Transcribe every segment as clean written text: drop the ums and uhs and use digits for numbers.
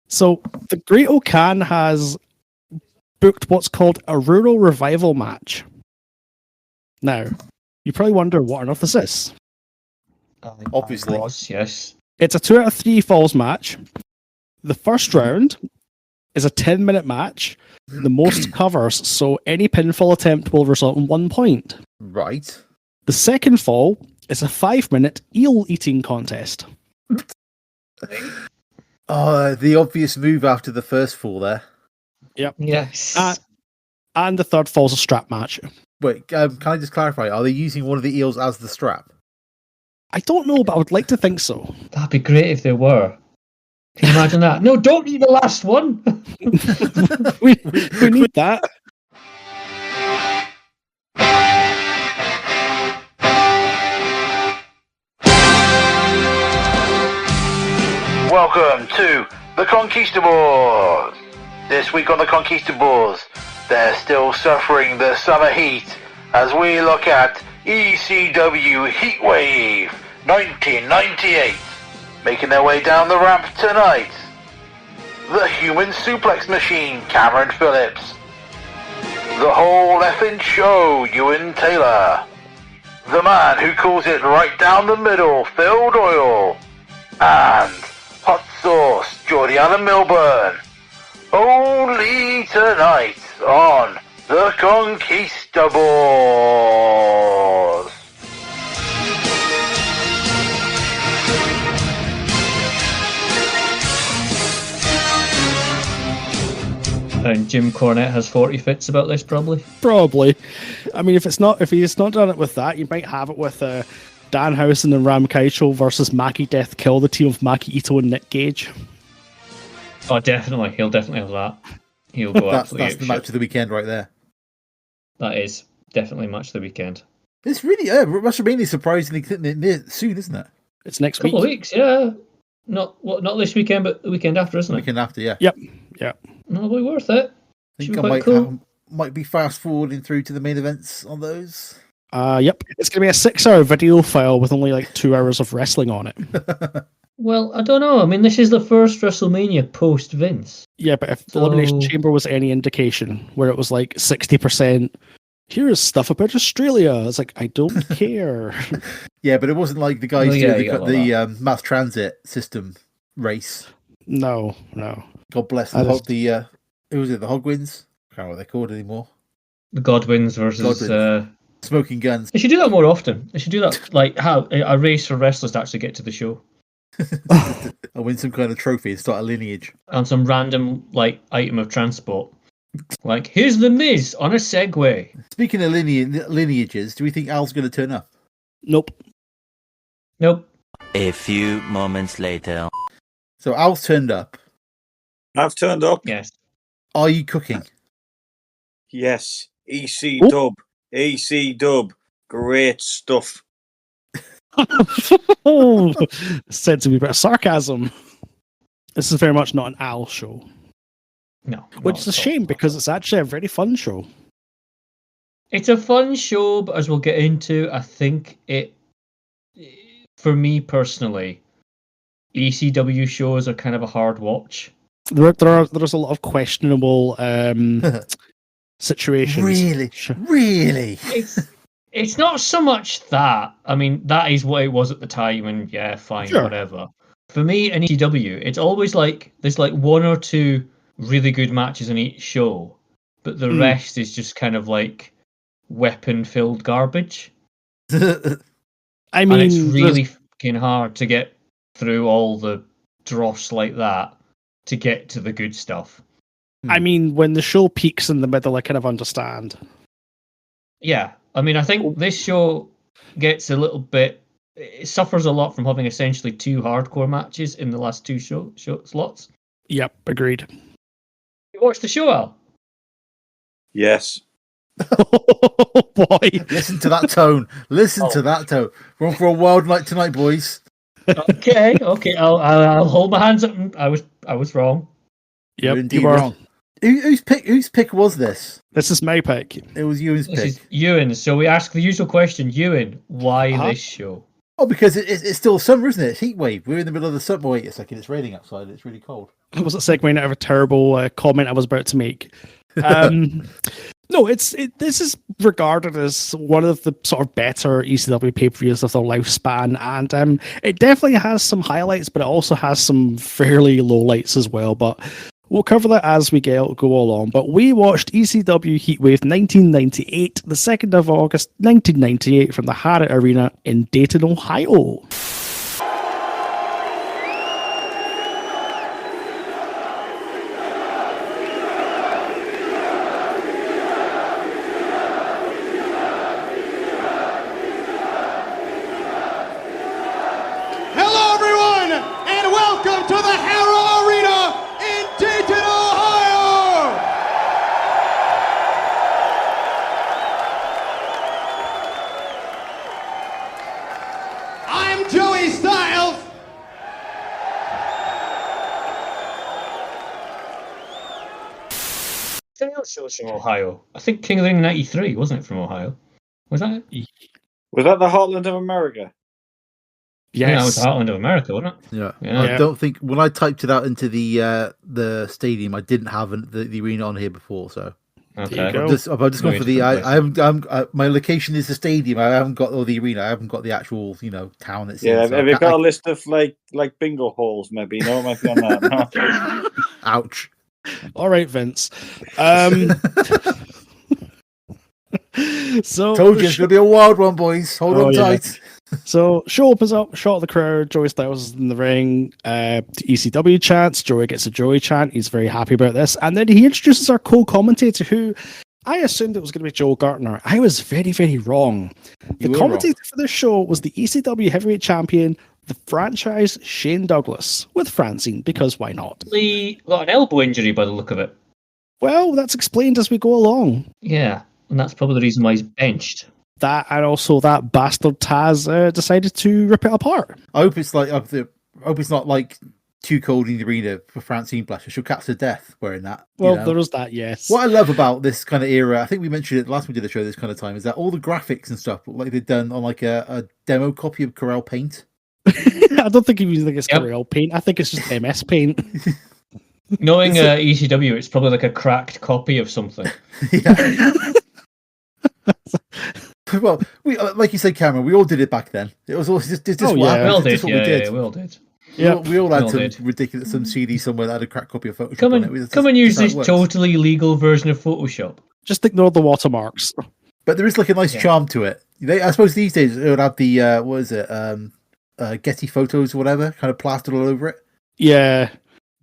So the Great O'Can has booked what's called a rural revival match. Now, you probably wonder what on earth this is. Obviously. Yes. It's a 2 out of 3 falls match. The first round is a 10-minute match. The most covers, so any pinfall attempt will result in 1 point. Right. The second fall is a 5-minute eel eating contest. Oh, the obvious move after the first fall there. Yep. Yes. And the third fall is a strap match. Wait, can I just clarify? Are they using one of the eels as the strap? I don't know, but I would like to think so. That'd be great if they were. Can you imagine that? No, don't eat the last one. we need that. Welcome to the Conquistabores. This week on the Conquistabores, they're still suffering the summer heat as we look at ECW Heat Wave 1998. Making their way down the ramp tonight, the Human Suplex Machine, Cameron Phillips. The whole effing show, Euan Taylor. The man who calls it right down the middle, Phil Doyle. And Hot Sauce Geordie and Milburn. Only tonight on the Conquistabores. And Jim Cornette has 40 fits about this, probably. Probably. I mean, if he's not done it with that, you might have it with Danhausen and Ram Kaicho versus Mackie Death Kill, the team of Maki Ito and Nick Gage. Oh, definitely. He'll definitely have that. He'll go That's absolutely the match of the weekend right there. That is definitely match of the weekend. It's really WrestleMania surprisingly soon, isn't it? It's next Couple week. of weeks, yeah. Not this weekend, but the weekend after, isn't it? Weekend after, yeah. Yep. No, it'll be worth it. I Should think be I quite cool. might be fast forwarding through to the main events on those. Yep. It's going to be a 6-hour video file with only like 2 hours of wrestling on it. Well, I don't know. I mean, this is the first WrestleMania post Vince. Yeah, but if the Elimination Chamber was any indication, where it was like 60%, here's stuff about Australia. It's like, I don't care. Yeah, but it wasn't like the guys yeah, doing the mass transit system race. No. God bless them. Who was it? The Hogwins? I can't remember what they're called anymore. The Godwins versus... Smoking Guns. They should do that more often. They should do that, like how a race for wrestlers to actually get to the show. I win some kind of trophy and start a lineage. And some random like item of transport. Like, here's the Miz on a Segway. Speaking of lineages, do we think Al's going to turn up? Nope. A few moments later. So Al's turned up. I've turned up. Yes. Are you cooking? Yes. EC Dub. Great stuff. Said to be a bit of sarcasm. This is very much not an Al show. No. Which is a shame because it's actually a very fun show. It's a fun show, but as we'll get into, I think for me personally, ECW shows are kind of a hard watch. There's a lot of questionable situations. Really? It's not so much that. I mean, that is what it was at the time, and yeah, fine, sure. Whatever. For me, in ECW, it's always like there's like 1 or 2 really good matches in each show, but the rest is just kind of like weapon-filled garbage. I mean, and it's really fucking hard to get through all the dross like that to get to the good stuff. I mean, when the show peaks in the middle, I kind of understand. Yeah, I mean, I think this show gets a little bit... It suffers a lot from having essentially 2 hardcore matches in the last 2 show slots. Yep, agreed. You watched the show, Al? Yes. Oh, boy. Listen to that tone. To that tone. We're on for a wild night tonight, boys. Okay. I'll hold my hands up. I was wrong. Yep, You're indeed wrong. Whose pick was this? This is my pick. It was Euan's pick. This is Euan. So we ask the usual question, Euan, why this show? Oh, because it's still summer, isn't it? It's heat wave. We're in the middle of the summer. Wait a second, it's raining outside. It's really cold. was a segue out of a terrible comment I was about to make. No, this is regarded as one of the sort of better ECW pay-per-views of their lifespan, and it definitely has some highlights, but it also has some fairly lowlights as well. But we'll cover that as we go along. But we watched ECW Heat Wave 1998, the 2nd of August 1998, from the Hart Arena in Dayton, Ohio. Shows from Ohio. I think King of the Ring 93, wasn't it, from Ohio? Was that it? Was that the Heartland of America? Yes. Yeah, that was the Heartland of America, wasn't it? Yeah. I don't think when I typed it out into the stadium, I didn't have the arena on here before, so. Okay. I've just gone for the. I haven't. My location is the stadium. I haven't got the arena. I haven't got the actual, town that's. Yeah. in, so Have you got a list of like bingo halls? Maybe no, might be on that. No. Ouch. All right, Vince. So told you it's gonna be a wild one, boys. Hold on tight. So show opens up, shot of the crowd. Joey Styles is in the ring. ECW chants. Joey gets a Joey chant. He's very happy about this, and then he introduces our co-commentator, who I assumed it was going to be Joe Gartner. I was very, very wrong. The commentator for this show was the ECW Heavyweight Champion, the franchise Shane Douglas, with Francine, because why not? He got an elbow injury by the look of it. Well, that's explained as we go along. Yeah, and that's probably the reason why he's benched. That, and also that bastard Taz decided to rip it apart. I hope it's not like too cold in the arena for Francine Blasher. She'll catch to death wearing that. Well, there is that, yes. What I love about this kind of era, I think we mentioned it last time we did the show this kind of time, is that all the graphics and stuff look like they've done on like a demo copy of Corel Paint. I don't think he think it's Corel Paint. I think it's just MS Paint. Knowing ECW, it's probably like a cracked copy of something. Yeah. Well, we like you said, Cameron. We all did it back then. It was all just we all did. We all did. Yeah, we all had some CD somewhere that had a cracked copy of Photoshop. Come and use this totally legal version of Photoshop. Just ignore the watermarks. But there is like a nice charm to it. I suppose these days it would have the what is it, Getty photos or whatever, kind of plastered all over it. Yeah.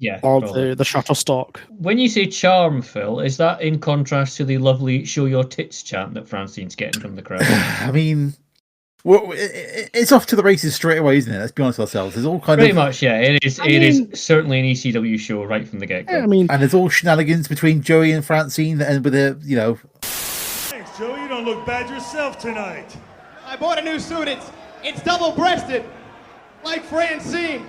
Yeah. Or the Shutterstock. When you say charm, Phil, is that in contrast to the lovely "show your tits" chant that Francine's getting from the crowd? I mean, it's off to the races straight away, isn't it? Let's be honest with ourselves. There's all kind pretty much, yeah. It is certainly an ECW show right from the get-go. Yeah, and there's all shenanigans between Joey and Francine that end with Thanks, Joey. You don't look bad yourself tonight. I bought a new suit. It's double-breasted, like Francine.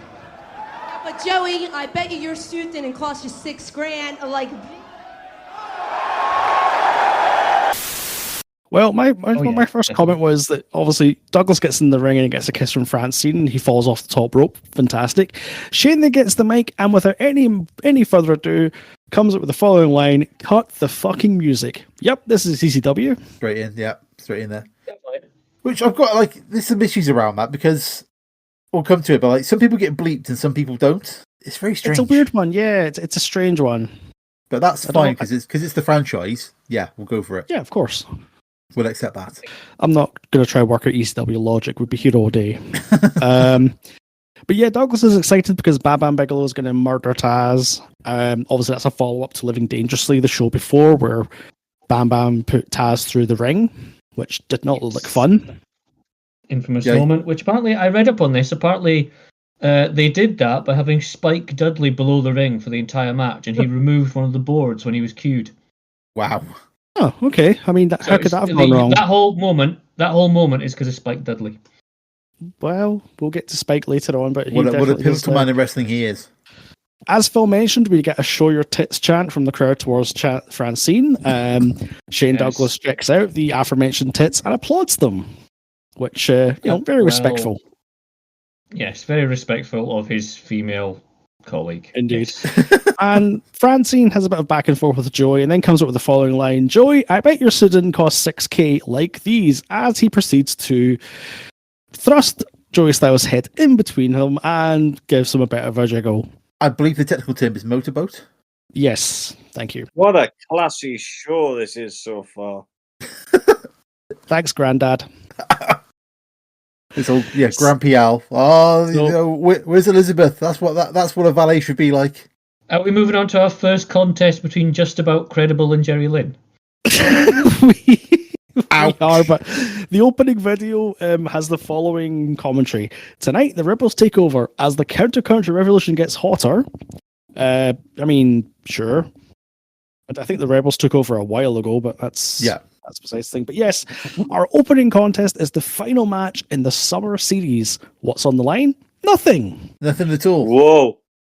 But Joey, I bet you your suit didn't cost you $6,000. Like, well, my first comment was that obviously Douglas gets in the ring and he gets a kiss from Francine and he falls off the top rope. Fantastic. Shane then gets the mic and without any further ado comes up with the following line: "Cut the fucking music." Yep, this is ECW. Straight in there. Which I've got there's some issues around that because. We'll come to it, but some people get bleeped and some people don't. It's very strange. It's a weird one, yeah. It's a strange one, but that's fine because it's the franchise. Yeah, we'll go for it. Yeah, of course, we'll accept that. I'm not gonna try work out ECW logic. We'd be here all day. But yeah, Douglas is excited because Bam Bam Bigelow is going to murder Taz. Obviously, that's a follow up to Living Dangerously, the show before, where Bam Bam put Taz through the ring, which did not look fun. Infamous moment, which apparently I read up on this. Apparently, they did that by having Spike Dudley below the ring for the entire match, and he removed one of the boards when he was cued. Wow. Oh, okay. I mean, how could that have gone wrong? That whole moment is because of Spike Dudley. Well, we'll get to Spike later on, but what a pivotal man in wrestling he is. As Phil mentioned, we get a "show your tits" chant from the crowd towards Francine. Shane Douglas checks out the aforementioned tits and applauds them. Which, very respectful. Yes, very respectful of his female colleague. Indeed. Yes. And Francine has a bit of back and forth with Joey and then comes up with the following line. Joey, I bet your suit cost 6k like these, as he proceeds to thrust Joey Styles' head in between him and gives him a bit of a jiggle. I believe the technical term is motorboat. Yes, thank you. What a classy show this is so far. Thanks, Grandad. It's all Grampy Al. Oh, where's Elizabeth? That's what a valet should be like. Are we moving on to our first contest between Just About Credible and Jerry Lynn? we are, but the opening video has the following commentary. Tonight, the Rebels take over as the counter-country revolution gets hotter. I mean, sure. I think the Rebels took over a while ago, but that's besides the thing. But yes, our opening contest is the final match in the summer series. What's on the line? Nothing. Nothing at all.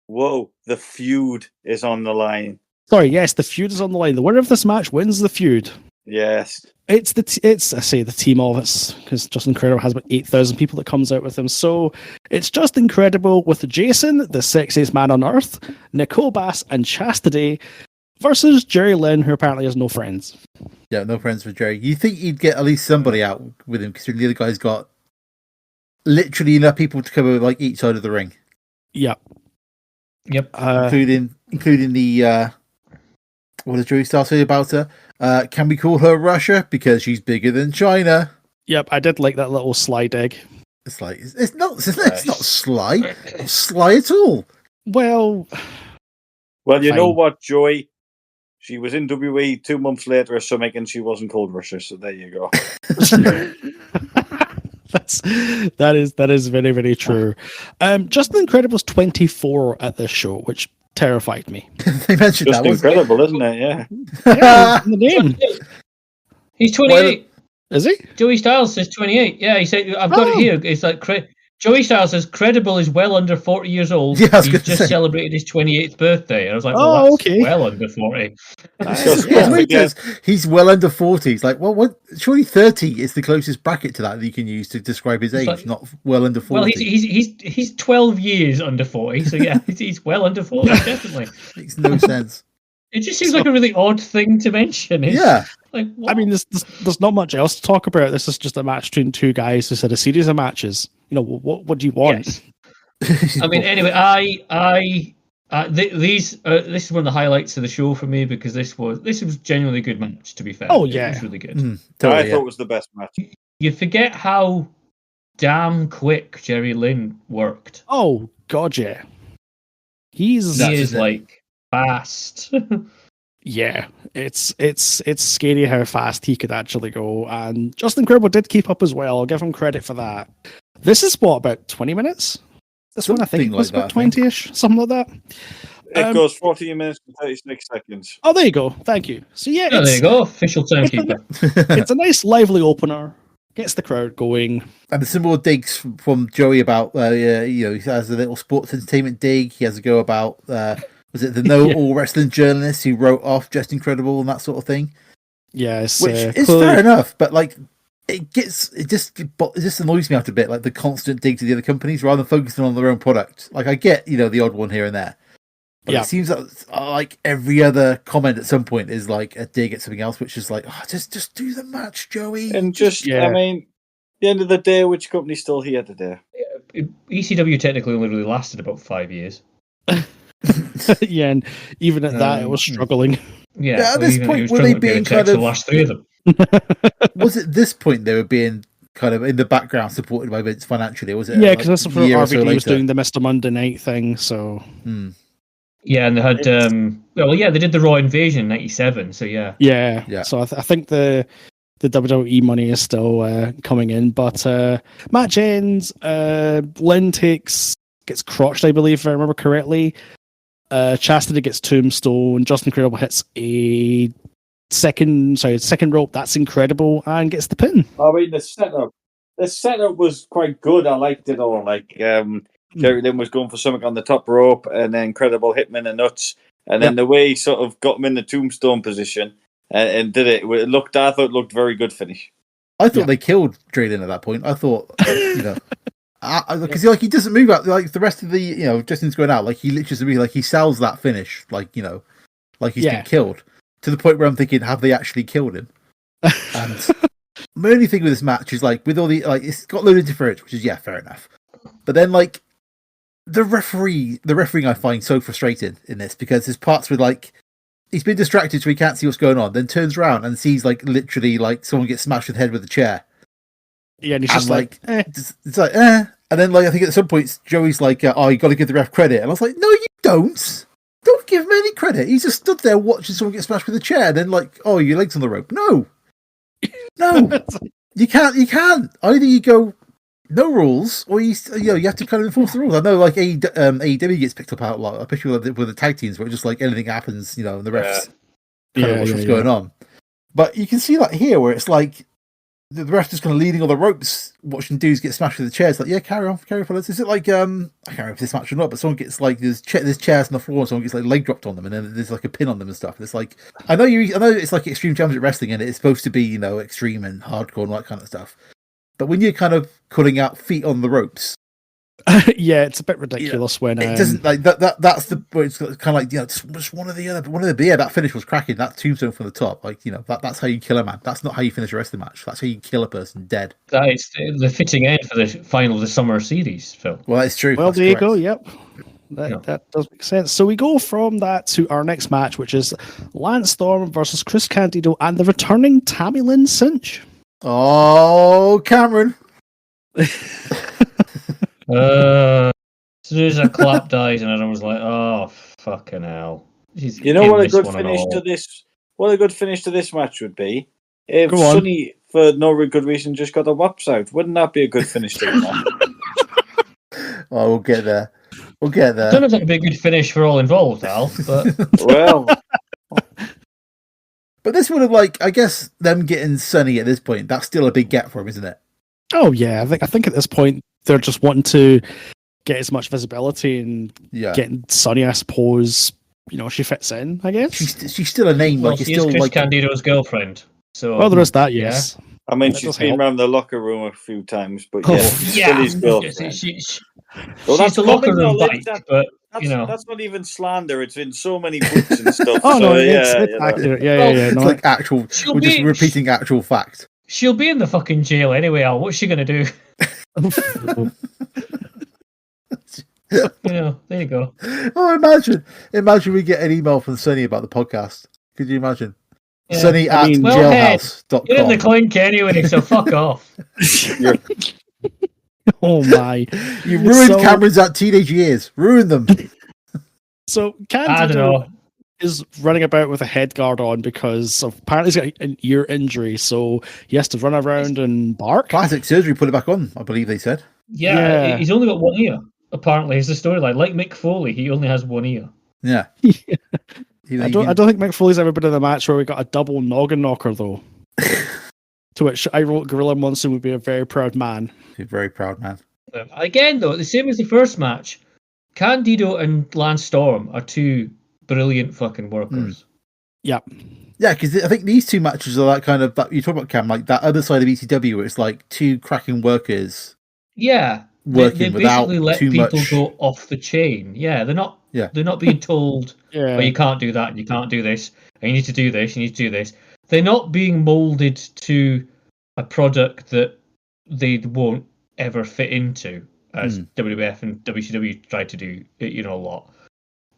Whoa. The feud is on the line. Sorry, yes, the feud is on the line. The winner of this match wins the feud. Yes. It's the team of it's because Justin Credible has about 8,000 people that comes out with him. So it's just incredible with Jason, the sexiest man on earth, Nicole Bass, and Chastity versus Jerry Lynn, who apparently has no friends. Yeah, no friends with Jerry. You think you'd get at least somebody out with him, considering the other guy's got literally enough people to cover like each side of the ring. Yep. Including the what does Joey Styles say about her? Can we call her Russia because she's bigger than China? Yep, I did like that little sly dig. It's like it's not sly, not sly at all. Well, you know what, Joey? She was in WWE 2 months later or something, and she wasn't called Russia. So there you go. that is very, very true. Justin Incredible's 24 at this show, which terrified me. They mentioned Just that. incredible, isn't it? Yeah. Yeah, the name. He's 28. Is he? Joey Styles says 28. Yeah, he said, I've got it here. It's like Joey Styles says Credible is well under 40 years old. Yeah, he's just celebrated his 28th birthday. And I was like, okay. Well under 40. He's well under 40. He's like, well, what? Surely 30 is the closest bracket to that you can use to describe his age, like, not well under 40. Well, he's 12 years under 40, so yeah, he's well under 40, definitely. Makes no sense. It just seems like a really odd thing to mention. Like, what? I mean, there's not much else to talk about. This is just a match between two guys who said a series of matches. You know, what do you want? Yes. I mean, anyway, this is one of the highlights of the show for me because this was genuinely a good match. To be fair, oh yeah, it was really good. Totally, I thought it was the best match. You forget how damn quick Jerry Lynn worked. Oh god, yeah, he is like fast. Yeah, it's scary how fast he could actually go, and Justin Credible did keep up as well. I'll give him credit for that. This is about 20 minutes? This something one I think was like about 20-ish, something like that. It goes 14 minutes and 36 seconds. Oh, there you go. Thank you. So yeah, there you go. Official timekeeper. It's a nice lively opener. Gets the crowd going. And there's some more digs from Joey about, he has a little sports entertainment dig. He has a go about, was it the All Wrestling journalist who wrote off Just Incredible and that sort of thing? Yes. Which is fair enough, but like, it just annoys me out a bit, like the constant dig to the other companies rather than focusing on their own product. Like I get, the odd one here and there. But it seems like every other comment at some point is like a dig at something else, which is like, just do the match, Joey. And I mean, at the end of the day, which company's still here today? ECW technically only really lasted about 5 years. Yeah, and even at that, it was struggling. Yeah, at this point, were they being kind of the last 3 of them? Was it this point they were being kind of in the background supported by Vince financially? Or was it? Yeah, because that's for RVD was doing the Mr. Monday Night thing. So. Yeah, and they had they did the Raw Invasion in '97. So yeah. So I think the WWE money is still coming in, but match ends. Lynn gets crotched, I believe, if I remember correctly. Chastity gets tombstone. Justin Credible hits a second rope. That's incredible, and gets the pin. I mean, the setup was quite good. I liked it all. Like Jerry Lynn was going for something on the top rope, and then Credible hit him in the nuts, and then the way he sort of got him in the tombstone position and did it. I thought it looked very good finish. I thought they killed Jerry Lynn at that point. I thought, Because like he doesn't move out like the rest of the Justin's going out, like he literally like he sells that finish like like he's been killed, to the point where I'm thinking, have they actually killed him? And my only thing with this match is like, with all the it's got loads of interference, which is fair enough, but then like the refereeing I find so frustrating in this, because there's parts where like he's been distracted so he can't see what's going on, then turns around and sees like literally like someone get smashed with the head with a chair. Yeah, and he's just like it's like and then like I think at some points Joey's like, oh, you got to give the ref credit, and I was like, no, you don't give him any credit. He just stood there watching someone get smashed with a chair, and then like, oh, your leg's on the rope. No, you can't. Either you go no rules, or you have to kind of enforce the rules. I know like AEW gets picked up out a lot, especially with the tag teams, where just like anything happens, and the refs kind of watch what's going on. But you can see that here, where it's like the ref just kind of leading on the ropes, watching dudes get smashed with the chairs. Like, carry on, fellas. Is it like I can't remember if this match or not, but someone gets like there's chairs on the floor, and someone gets like leg dropped on them, and then there's like a pin on them and stuff. And it's like I know it's like Extreme Championship Wrestling, and it's supposed to be extreme and hardcore and all that kind of stuff. But when you're kind of cutting out feet on the ropes, it's a bit ridiculous when it doesn't like that. That's the it's kind of like just one of the that finish was cracking. That tombstone from the top, like that's how you kill a man. That's not how you finish the rest of the match. That's how you kill a person dead. That is the fitting end for the final of the summer series, Phil. Well, that's true. Well, that's there correct. you go. Yep. That does make sense. So we go from that to our next match, which is Lance Storm versus Chris Candido and the returning Tammy Lynn Cinch. Oh, Cameron. As soon as a clap dies, and I was like, "Oh, fucking hell!" What a good finish to this! What a good finish to this match would be if Sonny, for no good reason, just got the whops out. Wouldn't that be a good finish to the match? Oh, we'll get there. I don't know if that'd be a good finish for all involved, Al. But well, but this would have I guess them getting Sonny at this point. That's still a big get for him, isn't it? Oh yeah, I think at this point they're just wanting to get as much visibility and getting Sonny, I suppose. She fits in. I guess she's still a name. Well, she's still Chris Candido's girlfriend. So well, there is that. Yes. Yeah. I mean, she's been around the locker room a few times, but she's the locker room bite, but that's not even slander. It's in so many books and stuff. Oh no, it's accurate. Yeah. It's like actual. We're just repeating actual fact. She'll be in the fucking jail anyway, Al. What's she gonna do? There you go. Oh, imagine we get an email from Sonny about the podcast. Could you imagine? Yeah. Sonny at jailhouse.com. You're in the clink anyway, so fuck off. Oh my! You ruined Cameron's teenage years. Ruined them. So Candido I don't know. Is running about with a head guard on because apparently he's got an ear injury, so he has to run around and bark. Plastic surgery, put it back on, I believe they said. Yeah, he's only got one ear. Apparently, is the storyline. Like Mick Foley, he only has one ear. Yeah. I don't think Mick Foley's ever been in a match where we got a double noggin knocker, though. To which I wrote Gorilla Monsoon would be a very proud man. He's a very proud man. Again, though, the same as the first match, Candido and Lance Storm are two brilliant fucking workers. Yeah. Yeah, because I think these two matches are that kind of, that you talk about, Cam, like that other side of ECW where it's like two cracking workers. Yeah. Working they without basically let too people much go off the chain. Yeah, they're not being told, oh, you can't do that, and you can't do this, and you need to do this, you need to do this. They're not being molded to a product that they won't ever fit into, as WWF and WCW tried to do, a lot.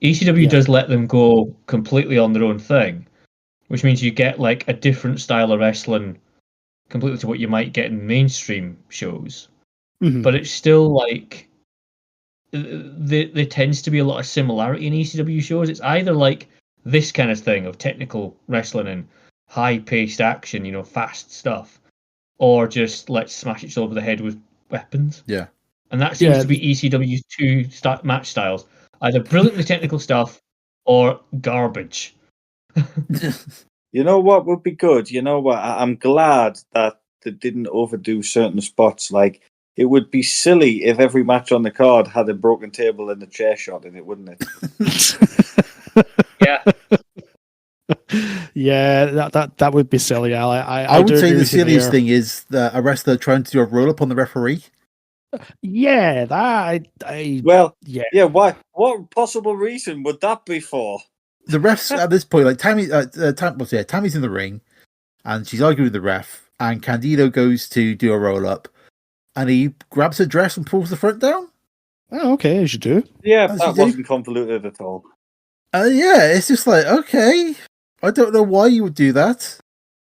ECW does let them go completely on their own thing, which means you get like a different style of wrestling completely to what you might get in mainstream shows. Mm-hmm. But it's still like there tends to be a lot of similarity in ECW shows. It's either like this kind of thing of technical wrestling and high-paced action, fast stuff, or just let's smash each other over the head with weapons. Yeah. And that seems to be ECW's two match styles. Either brilliantly technical stuff or garbage. You know what would be good? You know what? I'm glad that they didn't overdo certain spots. Like, it would be silly if every match on the card had a broken table and a chair shot in it, wouldn't it? Yeah. Yeah, that would be silly. I would say the silliest thing is a wrestler trying to do a roll-up on the referee. Yeah, Why? What possible reason would that be for? The refs at this point, like Tammy's in the ring, and she's arguing with the ref, and Candido goes to do a roll up, and he grabs her dress and pulls the front down. Oh, okay, as you do. Yeah, that wasn't convoluted at all. Yeah, it's just like, okay, I don't know why you would do that.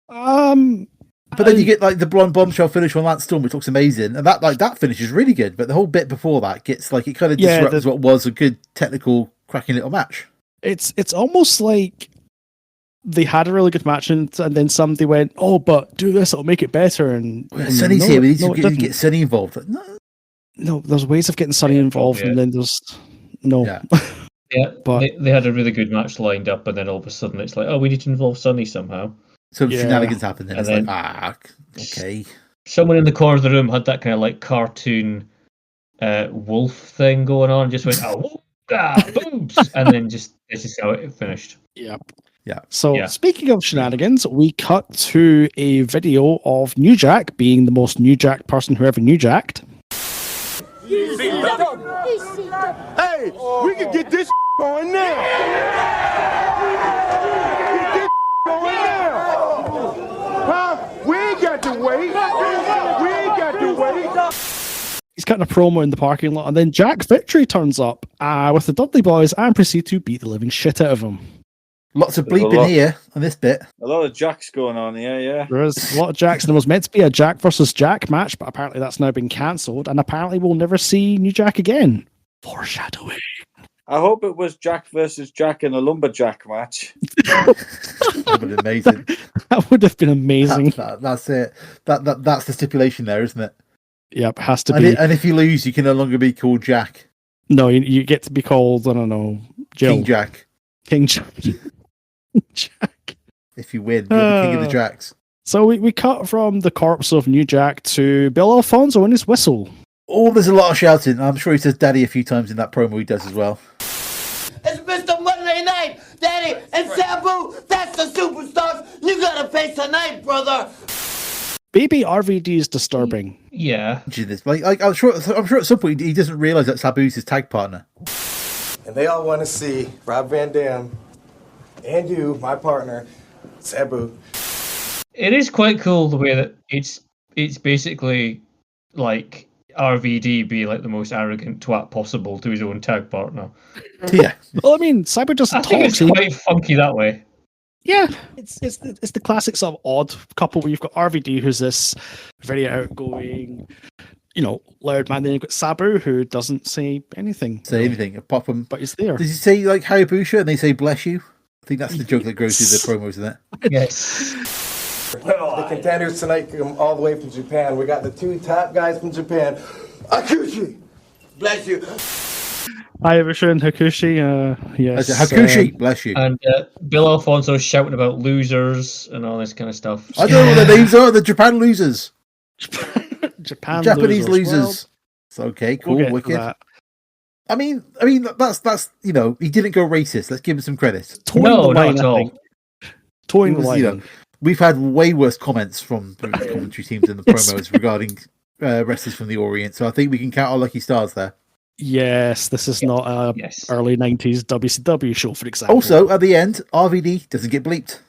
But then you get like the blonde bombshell finish on Lance Storm, which looks amazing, and that finish is really good. But the whole bit before that gets like it kind of disrupts what was a good technical, cracking little match. It's almost like they had a really good match, and then somebody went, "Oh, but do this; it'll make it better." And Sonny's here. We need to get Sonny involved. Like, no, there's ways of getting Sonny involved, and then there's no. Yeah. But they had a really good match lined up, and then all of a sudden it's like, oh, we need to involve Sonny somehow. Some shenanigans happen, then it's like, okay. Someone in the corner of the room had that kind of like cartoon wolf thing going on, and just went, boobs, and then this is how it finished. Yep. Yeah. So speaking of shenanigans, we cut to a video of New Jack being the most New Jack person who ever New Jacked. Hey, we can get this going now. Get this going now. Huh? We ain't got to wait. We ain't got to wait. He's cutting a promo in the parking lot, and then Jack Victory turns up with the Dudley Boys and proceed to beat the living shit out of him. Lots of bleeping here on this bit. A lot of Jacks going on here, yeah. There is a lot of Jacks, and there was meant to be a Jack versus Jack match, but apparently that's now been cancelled, and apparently we'll never see New Jack again. Foreshadowing. I hope it was Jack versus Jack in a lumberjack match. That would have been amazing. That would have been amazing. That's it. That's the stipulation there, isn't it? Yep, has to be. And if you lose, you can no longer be called Jack. No, you get to be called, I don't know, Jill. King Jack. King Jack. Jack. If you win, you're the king of the Jacks. So we cut from the corpse of New Jack to Bill Alfonso and his whistle. Oh, there's a lot of shouting. I'm sure he says Daddy a few times in that promo he does as well. It's Mr. Monday Night, Daddy, and Sabu. That's the superstars. You gotta face tonight, brother. Baby RVD is disturbing. Yeah. Like I'm sure at some point he doesn't realise that Sabu's his tag partner. And they all want to see Rob Van Dam and you, my partner, Sabu. It is quite cool the way that it's basically like RVD be like the most arrogant twat possible to his own tag partner. Yeah. Well, I mean, Cyber doesn't talk. I think it's quite funky that way. Yeah, it's the classic sort of odd couple where you've got RVD, who's this very outgoing, loud man. Then you've got Sabu, who doesn't say anything. Apart from, but he's there. Does he say like Hayabusa and they say bless you? I think that's the joke that goes through the promos, isn't it? Yes. The contenders tonight come all the way from Japan. We got the two top guys from Japan. Akushi, bless you. Hayabusa and Hakushi, yes. Hakushi, bless you. And Bill Alfonso shouting about losers and all this kind of stuff. I don't know what their names are. The Japan losers. Japanese losers. It's okay, cool, wicked. I mean, that's he didn't go racist. Let's give him some credit. No, not at all. Toying the line. We've had way worse comments from the commentary teams in the promos regarding wrestlers from the Orient, so I think we can count our lucky stars there. Yes, this is not a early 90s WCW show, for example. Also, at the end, RVD doesn't get bleeped.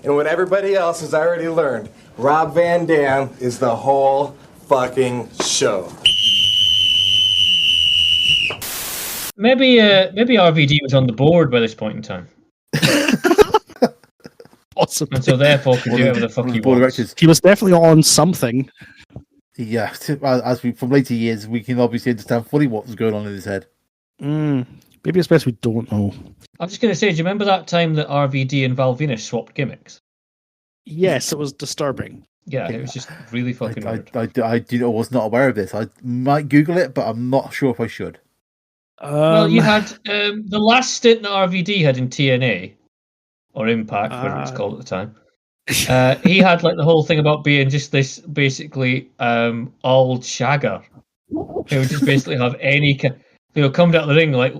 And what everybody else has already learned, Rob Van Dam is the whole fucking show. Maybe RVD was on the board by this point in time. Awesome. And so therefore could do whatever the fuck he wants. He was definitely on something. Yeah, from later years, we can obviously understand fully what was going on in his head. Maybe it's best we don't know. I'm just going to say, do you remember that time that RVD and Val Venus swapped gimmicks? Yes, it was disturbing. Yeah, it was just really fucking weird. I was not aware of this. I might Google it, but I'm not sure if I should. Well, you had the last stint that RVD had in TNA, or Impact, whatever it's called at the time. He had like the whole thing about being just this basically old shagger who would just basically have any come out of the ring like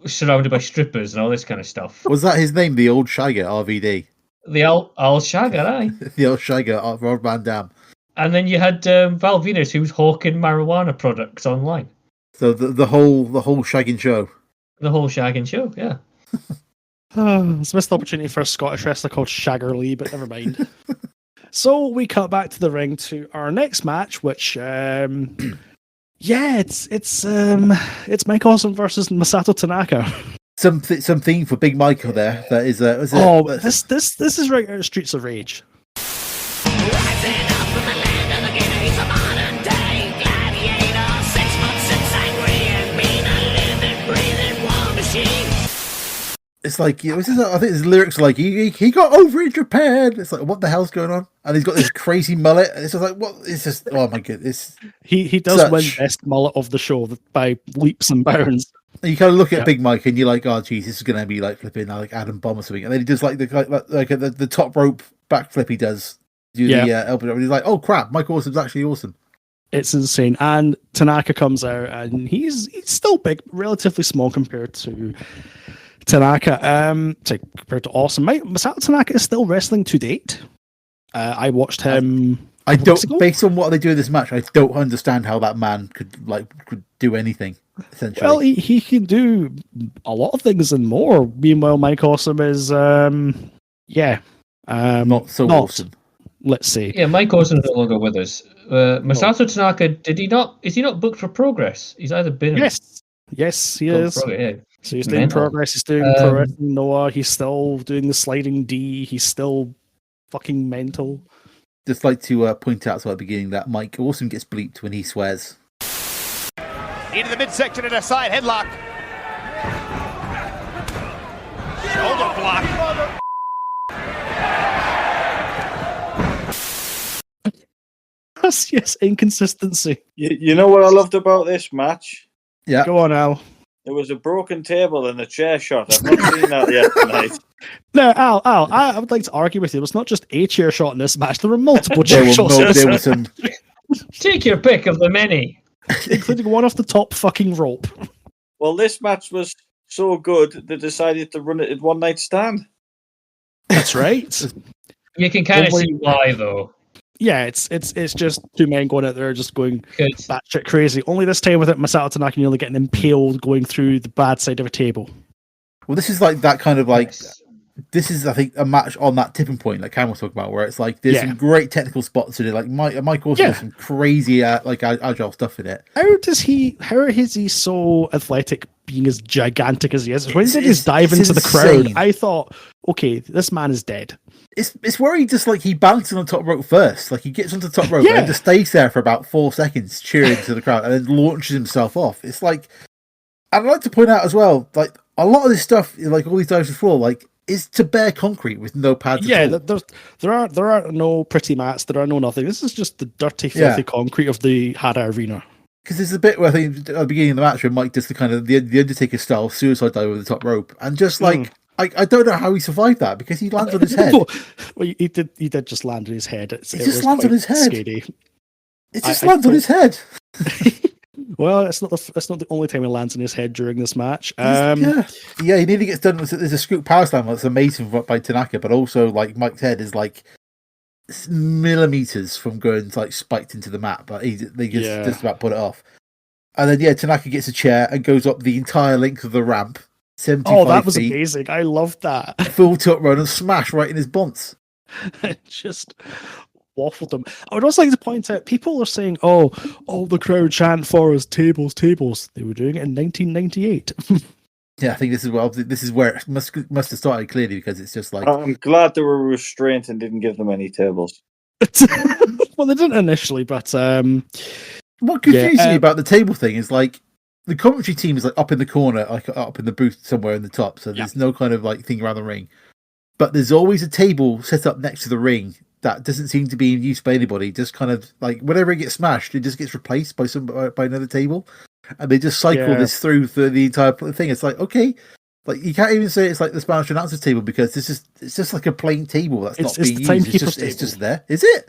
surrounded by strippers and all this kind of stuff. Was that his name, the old shagger, RVD? The old shagger, aye. The old shagger, Rob Van Dam. And then you had Val Venus, who was hawking marijuana products online. So the whole shagging show. The whole shagging show, yeah. It's a missed opportunity for a Scottish wrestler called Shagger Lee, but never mind. So we cut back to the ring to our next match, which it's Mike Awesome versus Masato Tanaka. Some theme for Big Michael there. That is this is right out of Streets of Rage. It's like, I think his lyrics are like, he got over in Japan. It's like, what the hell's going on? And he's got this crazy mullet. It's just like, what? It's just, oh my goodness. He does win best mullet of the show by leaps and bounds. And you kind of look at Big Mike and you're like, oh geez, this is going to be like flipping like Adam Bomb or something. And then he does like the top rope backflip he does. The elbow. And he's like, oh crap, Mike Awesome's actually awesome. It's insane. And Tanaka comes out and he's still big, relatively small compared to Tanaka, compared to Awesome. Masato Tanaka is still wrestling to date. I watched him. I don't. Based on what they do in this match, I don't understand how that man could do anything. Essentially, well, he can do a lot of things and more. Meanwhile, Mike Awesome is, not so awesome. Let's see. Yeah, Mike Awesome is no longer with us. Masato Tanaka, is he not booked for Progress? He's either been. Yes, he is. Yeah. So he's doing Progress, he's doing Pro Wrestling Noah, he's still doing the Sliding D, he's still fucking mental. Just like to point out at the beginning that Mike Awesome gets bleeped when he swears. Into the midsection and a side headlock. Shoulder block. Yes, inconsistency. You know what I loved about this match? Yeah. Go on, Al. There was a broken table and a chair shot. I've not seen that yet tonight. No, Al, I would like to argue with you. It was not just a chair shot in this match. There were multiple chair shots. There was some... Take your pick of the many. Including one off the top fucking rope. Well, this match was so good, they decided to run it at one night stand. That's right. You can kind of see why, though. Yeah, it's just two men going out there just going batshit crazy. Only this time with it, Masato Tanaka nearly getting impaled going through the bad side of a table. Well, this is like that kind of like... Yes. This is, I think, a match on that tipping point that Cam was talking about, where it's like there's some great technical spots in it. Like Mike also has some crazy agile stuff in it. How is he so athletic, being as gigantic as he is? When he did his dive into the crowd, I thought, okay, this man is dead. It's where he just he bounces on the top rope first. Like he gets onto the top rope and just stays there for about 4 seconds, cheering to the crowd, and then launches himself off. It's like, I'd like to point out as well, like a lot of this stuff, like all these dives to the floor, is to bare concrete with no pads. Yeah, there are no pretty mats. There are no nothing. This is just the dirty, filthy concrete of the Hada Arena. Because there's a bit where I think at the beginning of the match where Mike does the kind of the Undertaker style suicide dive over the top rope, and just I don't know how he survived that because he lands on his head. Well, he did just land on his head. It just lands on his head. Scary. It just lands on his head. Well, that's not the only time he lands on his head during this match. He nearly gets done. There's a scoop power slam that's amazing by Tanaka, but also Mike's head is millimeters from going spiked into the mat, but they just about put it off. And then Tanaka gets a chair and goes up the entire length of the ramp. 75 that was feet, amazing. I loved that. Full top run and smash right in his bonce. Just waffled him. I would also like to point out, people are saying, "Oh, the crowd chant for us, tables, tables." They were doing it in 1998. Yeah, I think this is where it must have started clearly, because it's just I'm glad they were restrained and didn't give them any tables. Well, they didn't initially, but what confuses me about the table thing is the commentary team is up in the corner, up in the booth somewhere in the top, so there's no kind of thing around the ring. But there's always a table set up next to the ring that doesn't seem to be in use by anybody. Just kind of whenever it gets smashed, it just gets replaced by another table, and they just cycle this through the entire thing. It's okay, you can't even say it's the Spanish announcer's table, because it's just a plain table that's not being used. It's just there. Is it?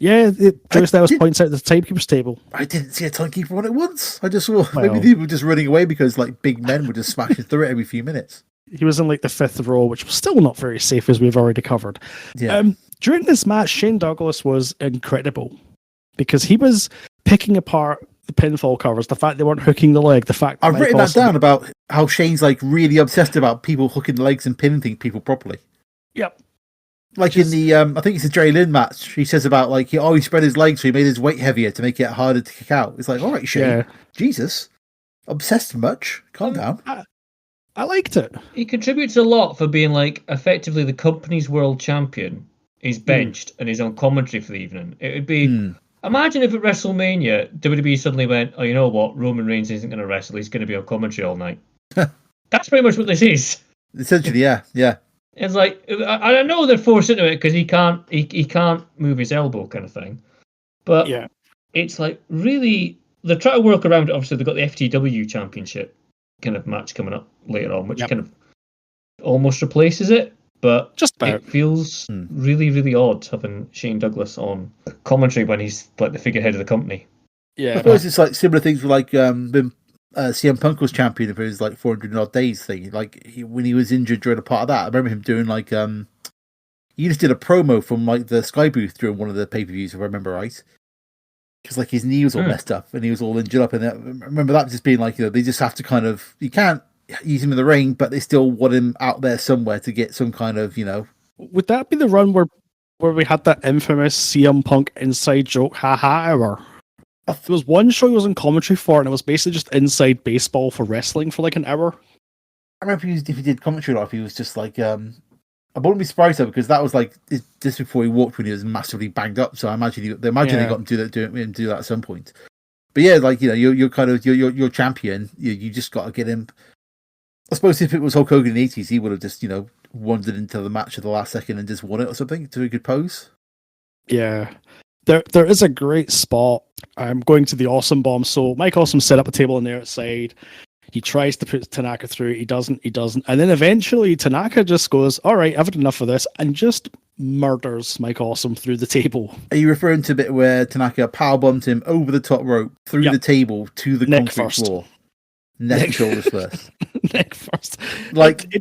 Yeah, Joe Styles points out the timekeeper's table. I didn't see a timekeeper on it once. I just saw maybe they were just running away because big men were just smashing through it every few minutes. He was in the fifth row, which was still not very safe, as we've already covered. Yeah. During this match, Shane Douglas was incredible. because he was picking apart the pinfall covers, the fact they weren't hooking the leg, the fact that I've written that down about how Shane's like really obsessed about people hooking the legs and pinning people properly. Yep. Like in the, I think it's the Jerry Lynn match, he says about like, he always spread his legs so he made his weight heavier to make it harder to kick out. It's like, all right, Shane, Jesus, obsessed much, calm down. I liked it. He contributes a lot for being like effectively the company's world champion. He's benched and he's on commentary for the evening. It would be, imagine if at WrestleMania, WWE suddenly went, oh, you know what, Roman Reigns isn't going to wrestle, he's going to be on commentary all night. That's pretty much what this is. Essentially, yeah. It's like, I know they're forced into it because he can't move his elbow kind of thing. But it's like really, they're trying to work around it. Obviously, they've got the FTW championship kind of match coming up later on, which kind of almost replaces it. But just about. It feels really, really odd having Shane Douglas on commentary when he's like the figurehead of the company. Yeah, I suppose it's like similar things with like when CM Punk was champion for his like 400 odd days thing. Like when he was injured during a part of that, I remember him doing like he just did a promo from like the Sky booth during one of the pay-per-views, if I remember right. Because like his knee was all messed up and he was all injured up, and I remember that just being like, they just have to kind of, you can't use him in the ring, but they still want him out there somewhere to get some kind of, Would that be the run where we had that infamous CM Punk inside joke haha hour? There was one show he was in commentary for, and it was basically just inside baseball for wrestling for like an hour. I remember if he did commentary, or if he was just like, I wouldn't be surprised though, because that was like just before he walked when he was massively banged up. So I imagine they got him to do that at some point. But yeah, like you're kind of you're champion. You just got to get him. I suppose if it was Hulk Hogan in the 80s, he would have just wandered into the match at the last second and just won it or something to a good pose. Yeah. There is a great spot. I'm going to the Awesome Bomb. So Mike Awesome set up a table on the outside. He tries to put Tanaka through. He doesn't. And then eventually Tanaka just goes, all right, I've had enough of this, and just murders Mike Awesome through the table. Are you referring to a bit where Tanaka powerbombed him over the top rope, through the table to the concrete floor? Neck shoulders first. Neck first. Like,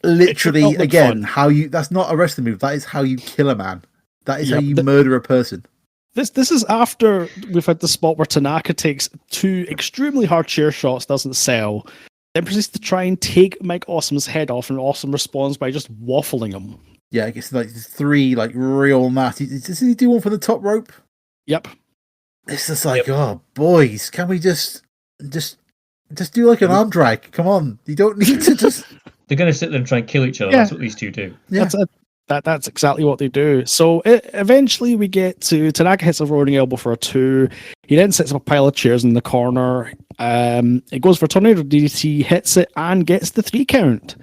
literally, again, that's not a wrestling move. That is how you kill a man. That is how you murder a person. This is after we've had the spot where Tanaka takes two extremely hard chair shots, doesn't sell, then proceeds to try and take Mike Awesome's head off, and Awesome responds by just waffling him. Yeah, I guess like three like real nasty. Does he do one for the top rope? Yep. It's just like, oh boys, can we just do like an arm drag? Come on, you don't need to just. They're going to sit there and try and kill each other. That's what these two do. Yeah. That's exactly what they do. So eventually we get to Tanaka hits a rolling elbow for a 2. He then sets up a pile of chairs in the corner. It goes for a tornado DDT, hits it, and gets the 3 count.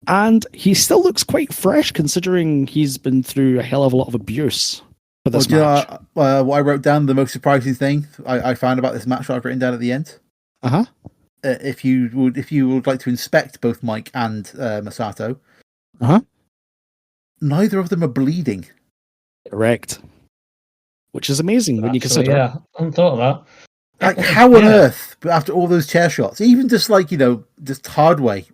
And he still looks quite fresh considering he's been through a hell of a lot of abuse for this match. What I wrote down, the most surprising thing I found about this match, I've written down at the end. If you would like to inspect both Mike and Masato. Neither of them are bleeding. Correct. Which is amazing when you consider. Yeah, I hadn't thought of Like, that. how on earth, but after all those chair shots, even just like, just hard way,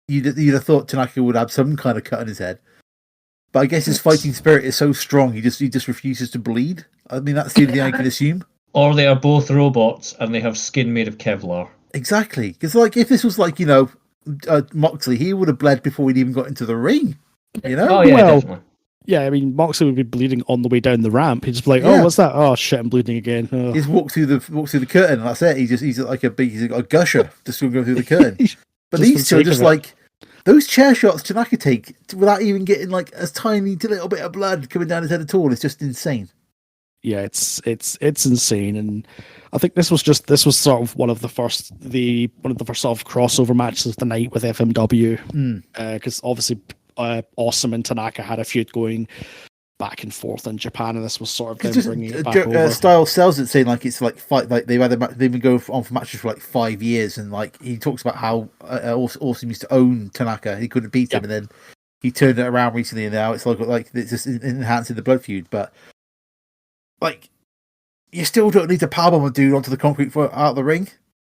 you'd have thought Tanaka would have some kind of cut on his head. But I guess his fighting spirit is so strong, he just refuses to bleed. I mean, that's the only thing I can assume. Or they are both robots and they have skin made of Kevlar. Exactly. Because, like, if this was like, Moxley, he would have bled before he'd even got into the ring. Oh, yeah, definitely. Yeah, I mean, Moxley would be bleeding on the way down the ramp. He'd just be like, "Oh, what's that? Oh shit, I'm bleeding again." Oh. He's walked through the curtain. And that's it. He's like a gusher, just going through the curtain. But these two are just like those chair shots Tanaka take without even getting like a tiny little bit of blood coming down his head at all. It's just insane. Yeah, it's insane, and I think this was sort of one of the first sort of crossover matches of the night with FMW, because obviously. Awesome and Tanaka had a feud going back and forth in Japan, and this was sort of them bringing it back over. Styles sells it, saying like it's like fight, like they've been going on for matches for like 5 years, and like he talks about how Awesome used to own Tanaka, he couldn't beat him, and then he turned it around recently, and now it's like it's just enhancing the blood feud. But like, you still don't need to powerbomb a dude onto the concrete floor out of the ring.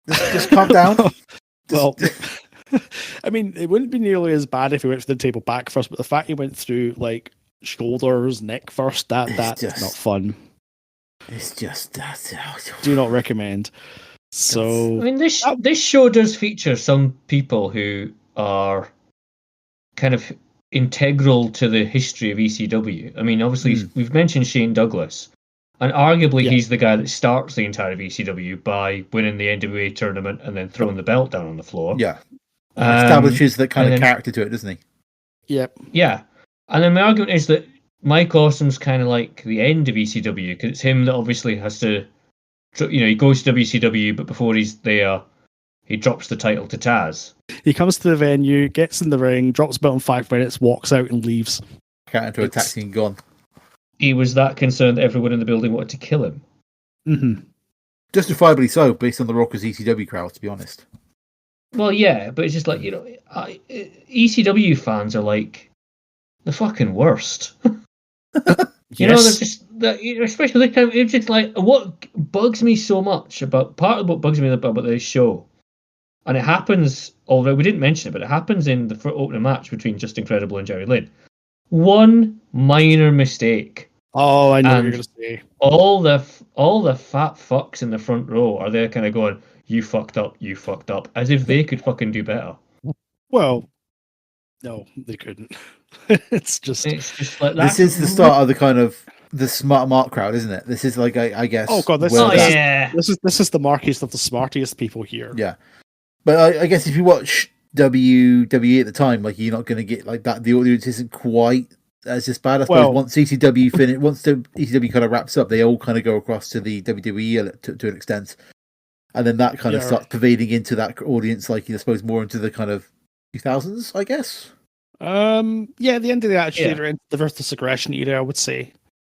Just calm down. Well. I mean, it wouldn't be nearly as bad if he went for the table back first, but the fact he went through like shoulders, neck first, that's just not fun. It's just do not recommend. So I mean, this show does feature some people who are kind of integral to the history of ECW. I mean, obviously, we've mentioned Shane Douglas, and arguably he's the guy that starts the entire ECW by winning the NWA tournament and then throwing the belt down on the floor. Yeah. Establishes that kind of character to it, doesn't he? Yep. Yeah. And then my argument is that Mike Awesome's kind of like the end of ECW, because it's him that obviously has to, he goes to WCW, but before he's there, he drops the title to Taz. He comes to the venue, gets in the ring, drops the belt in 5 minutes, walks out and leaves. Cat into a taxi and gone. He was that concerned that everyone in the building wanted to kill him. Mm-hmm. Justifiably so, based on the Rockers ECW crowd, to be honest. Well, yeah, but it's just like, ECW fans are like the fucking worst. They're just, especially this time, it's just like, what bugs me so much part of what bugs me about this show, and it happens, although we didn't mention it, but it happens in the opening match between Just Incredible and Jerry Lynn. One minor mistake. Oh, I know what you're going to say. All the fat fucks in the front row are there kind of going, you fucked up, as if they could fucking do better. Well, no, they couldn't. It's just like that. This is the start of the kind of the smart mark crowd, isn't it? This is like, I guess. Oh god, this is the markiest of the smartiest people here. Yeah, but I guess if you watch WWE at the time, like, you're not going to get like that. The audience isn't quite as just bad. I suppose once ECW once the ECW kind of wraps up, they all kind of go across to the WWE to an extent, and then that kind of starts pervading into that audience. Like, I suppose more into the kind of 2000s, I guess. Yeah, the end of the Attitude Era, the Ruthless Aggression era, I would say.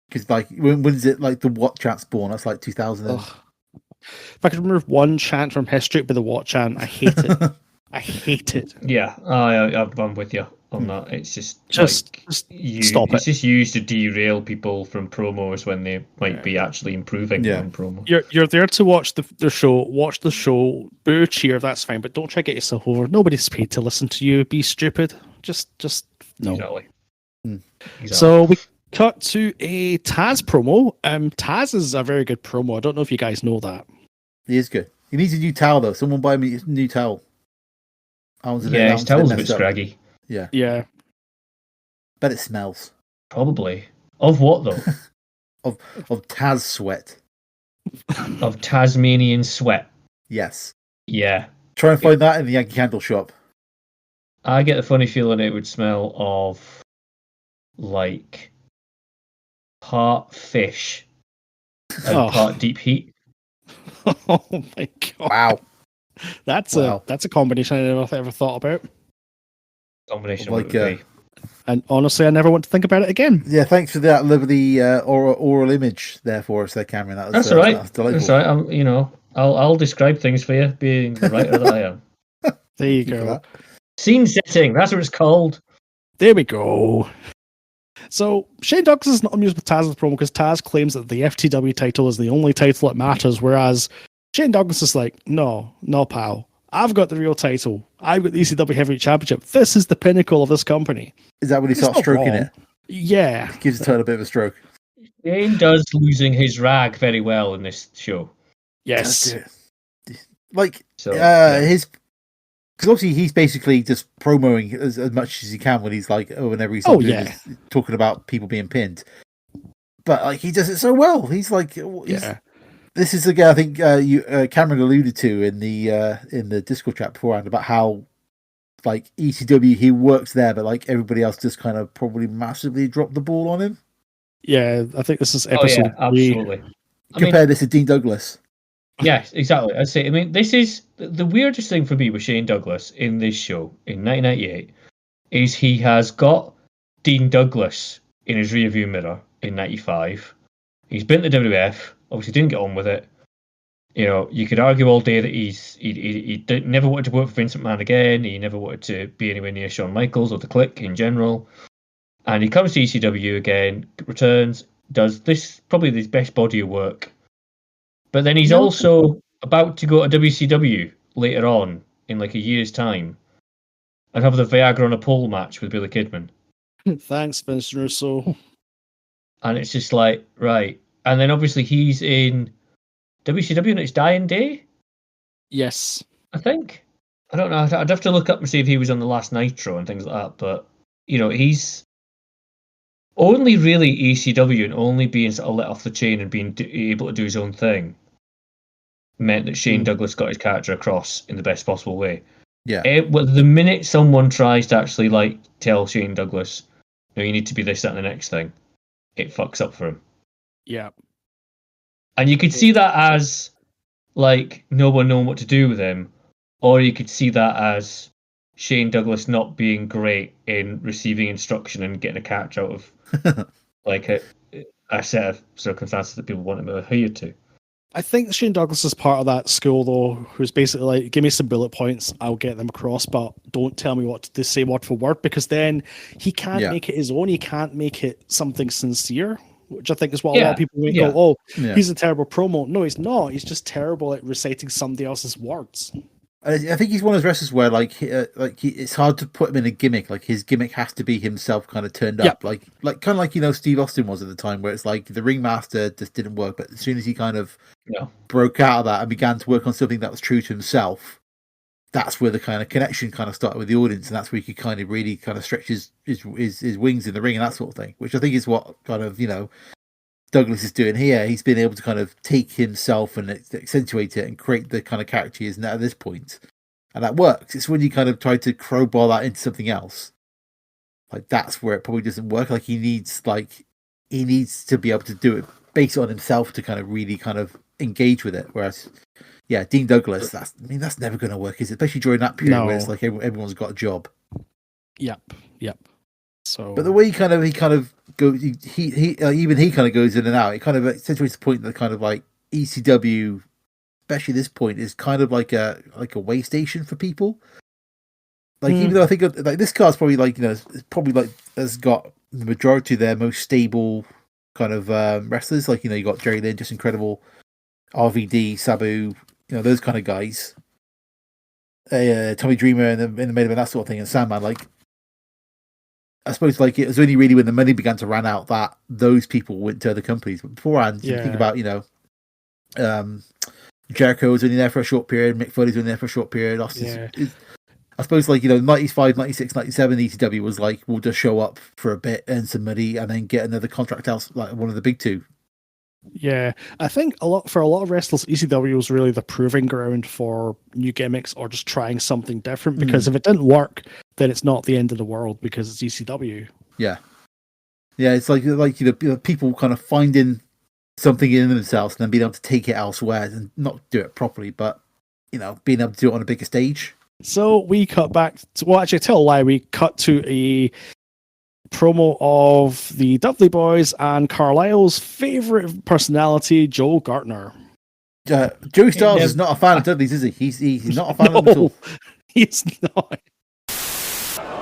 Because like, when is it like the What chant's born? That's like 2000. If I could remove one chant from history, it'd be the What chant. I hate it. I hate it. Yeah, I'm with you on that. It's just stop it. It's just used to derail people from promos when they might be actually improving on promo. You're there to watch the show. Watch the show. Boo, cheer. That's fine, but don't try to get yourself over. Nobody's paid to listen to you. Be stupid. Just no. Exactly. Exactly. So we cut to a Taz promo. Taz is a very good promo. I don't know if you guys know that. He is good. He needs a new towel though. Someone buy me a new towel. His towel's a bit scraggy. Yeah. Yeah. Bet it smells. Probably. Of what though? of Taz sweat. Of Tasmanian sweat. Yes. Yeah. Try and find that in the Yankee Candle shop. I get the funny feeling it would smell of like part fish and part deep heat. Oh my god! Wow, that's a combination I never ever thought about. Combination like, and honestly, I never want to think about it again. Yeah, thanks for that lovely oral image there for us, there, Cameron. That's all right. That's all right. I'll describe things for you, being the writer that I am. There you go. Scene setting. That's what it's called. There we go. So Shane Douglas is not amused with Taz's promo because Taz claims that the FTW title is the only title that matters, whereas Shane Douglas is like, no, pal. I've got the real title. I've got the ECW Heavyweight Championship. This is the pinnacle of this company. Is that when he starts stroking it? Yeah. Gives the title a bit of a stroke. Shane does losing his rag very well in this show. Yes. Like, his... Because obviously he's basically just promoting as much as he can when he's like, whenever he's talking about people being pinned. But like, he does it so well. He's like, this is the guy I think Cameron alluded to in the Discord chat beforehand about how like ECW he works there, but like everybody else just kind of probably massively dropped the ball on him. Yeah, I think this is episode 3. Absolutely. Compare this to Dean Douglas. Yes, exactly. I'd say. I mean, this is the weirdest thing for me with Shane Douglas in this show in 1998 is he has got Dean Douglas in his rearview mirror in 95. He's been to WWF. Obviously, didn't get on with it. You know, you could argue all day that he never wanted to work for Vince McMahon again. He never wanted to be anywhere near Shawn Michaels or the Clique in general. And he comes to ECW again, returns, does this probably his best body of work. But then he's also about to go to WCW later on in like a year's time and have the Viagra on a pole match with Billy Kidman. Thanks, Vince Russo. And it's just like, right, And then obviously he's in WCW and it's Dying Day. Yes, I think. I don't know. I'd have to look up and see if he was on the last Nitro and things like that. But he's only really ECW, and only being sort of let off the chain and being able to do his own thing meant that Shane Douglas got his character across in the best possible way. Yeah. The minute someone tries to actually tell Shane Douglas, no, you need to be this, that, and the next thing, it fucks up for him. Yeah. And you could see that as no one knowing what to do with him, or you could see that as Shane Douglas not being great in receiving instruction and getting a catch out of a set of circumstances that people want him to adhere to. I think Shane Douglas is part of that school, though, who's basically give me some bullet points, I'll get them across, but don't tell me what to say word for word, because then he can't make it his own. He can't make it something sincere, which I think is what a lot of people go, oh, he's a terrible promo. No, he's not. He's just terrible at reciting somebody else's words. I think he's one of those wrestlers where it's hard to put him in a gimmick. Like his gimmick has to be himself, kind of turned up. Like kind of like Steve Austin was at the time, where it's like the ringmaster just didn't work. But as soon as he kind of broke out of that and began to work on something that was true to himself, that's where the kind of connection kind of started with the audience, and that's where he could kind of really kind of stretch his wings in the ring and that sort of thing. Which I think is what kind of Douglas is doing here. He's been able to kind of take himself and accentuate it and create the kind of character he is now at this point. And that works. It's when you kind of try to crowbar that into something else. That's where it probably doesn't work. He needs to be able to do it based on himself to kind of really kind of engage with it. Whereas, Dean Douglas, that's never going to work, is it? Especially during that period where it's like everyone's got a job. Yep. So, but the way he kind of goes, he kind of goes in and out. It kind of accentuates the point that kind of ECW, especially this point, is kind of like a way station for people. Even though I think this card's probably has got the majority of their most stable kind of wrestlers. You got Jerry Lynn, just incredible, RVD, Sabu, those kind of guys. Tommy Dreamer in the main event, that sort of thing, and Sandman. I suppose it was only really when the money began to run out that those people went to other companies. But beforehand, you think about Jericho was only there for a short period, Mick Foley was only there for a short period. I suppose 95, 96, 97 ECW was we'll just show up for a bit, earn some money, and then get another contract out, one of the big two. Yeah, I think for a lot of wrestlers, ECW was really the proving ground for new gimmicks or just trying something different. Because if it didn't work, then it's not the end of the world because it's ECW. Yeah, it's people kind of finding something in themselves and then being able to take it elsewhere and not do it properly, but being able to do it on a bigger stage. So we cut back to, actually, tell a lie, we cut to a promo of the Dudley Boys and Carlisle's favorite personality, Joe Gartner. Joey Styles is not a fan of Dudley's, is he? He's not a fan of them at all. He's not.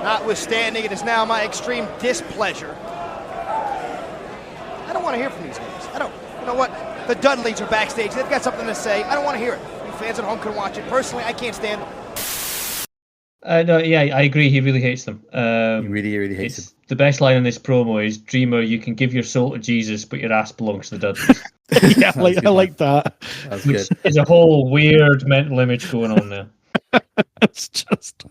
Notwithstanding, it is now my extreme displeasure. I don't want to hear from these guys. You know what? The Dudleys are backstage. They've got something to say. I don't want to hear it. You fans at home can watch it. Personally, I can't stand them. No, I agree. He really hates them. He really hates them. The best line in this promo is, "Dreamer, you can give your soul to Jesus, but your ass belongs to the Dudleys." Yeah, I like that. That's good. There's a whole weird mental image going on there. It's just...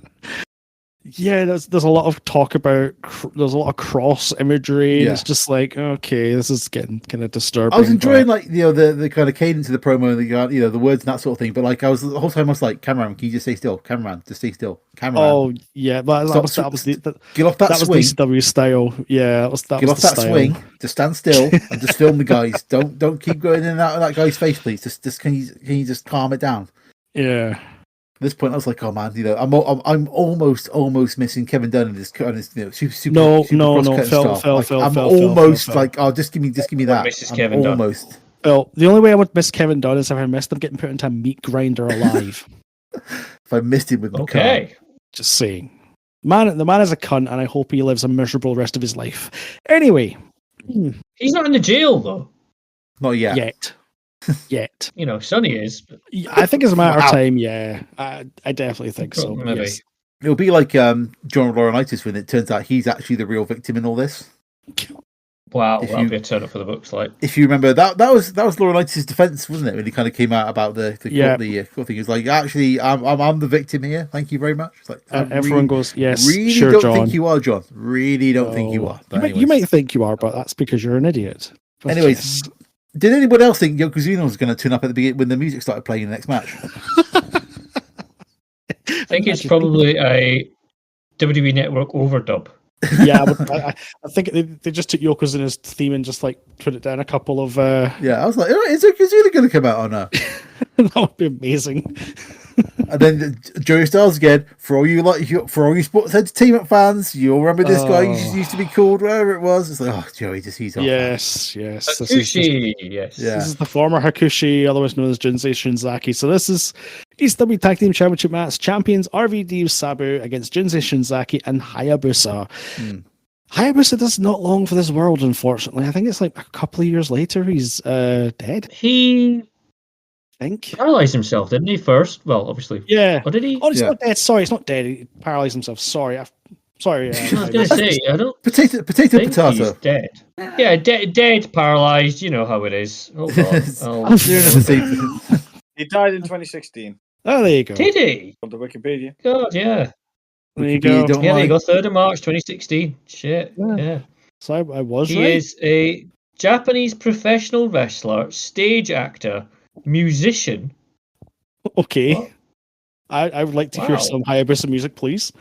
Yeah, there's a lot of talk about, there's a lot of cross imagery. Yeah. It's just okay, this is getting kind of disturbing. I was enjoying the kind of cadence of the promo, and the words and that sort of thing. But the whole time I was like, "Cameraman, can you just stay still? Cameraman, just stay still. Cameraman." Oh yeah, but get off that swing. Was ECW style. Yeah, get off that swing. Just stand still and just film the guys. Don't keep going in and out of that guy's face, please. Just can you just calm it down? Yeah. At this point, I was like, "Oh man, I'm almost missing Kevin Dunn and his super no, Phil. I'm almost like, oh, just give me that. Mrs. Kevin almost. Dunn. Well, the only way I would miss Kevin Dunn is if I missed him getting put into a meat grinder alive. If I missed him with my car. Just saying, the man is a cunt, and I hope he lives a miserable rest of his life. Anyway, he's not in the jail though. Not yet. Yet. Sonny is. But... I think it's a matter of time, yeah. I definitely think so. Maybe. Yes. It'll be like John Laurinaitis when it turns out he's actually the real victim in all this. Wow, that'll be a turn up for the books. Like, if you remember, that was Laurinaitis' defense, wasn't it? When he kind of came out about the court thing. He was like, actually, I'm the victim here. Thank you very much. It's like everyone goes, yes, really sure, don't John. think you are, John. Really don't think you are. You might think you are, but that's because you're an idiot. But anyways, did anybody else think Yokozuna was going to turn up at the beginning when the music started playing in the next match? I think it's probably a WWE Network overdub. Yeah, I think they just took Yokozuna's theme and just like put it down a couple of. Yeah, I was like, is Yokozuna going to come out or no? That would be amazing. And then Joey Styles again, for all you sports entertainment fans, you'll remember this guy used to be called whatever it was. It's like, oh, Joey, he's off. Yes. Hakushi, yes. This is the former Hakushi, otherwise known as Jinsei Shinzaki. So this is ECW Tag Team Championship match. Champions RVD Sabu against Jinsei Shinzaki and Hayabusa. Hayabusa does not long for this world, unfortunately. I think it's like a couple of years later he's dead. He think paralyzed himself, didn't he? First, well, obviously. Yeah. Or did he? Oh, he's not dead. Sorry, he's not dead. He paralyzed himself. Sorry. Sorry. I was going to say, I don't. Potato. He's dead. Yeah, dead, paralyzed. You know how it is. Hold on. He died in 2016. Oh, there you go. Did he? On the Wikipedia. God, yeah. There you go. Yeah, there you go. 3rd of March, 2016. Shit. Yeah. So I was He right. is a Japanese professional wrestler, stage actor, musician. Okay. What? I would like to hear some Hayabusa music, please.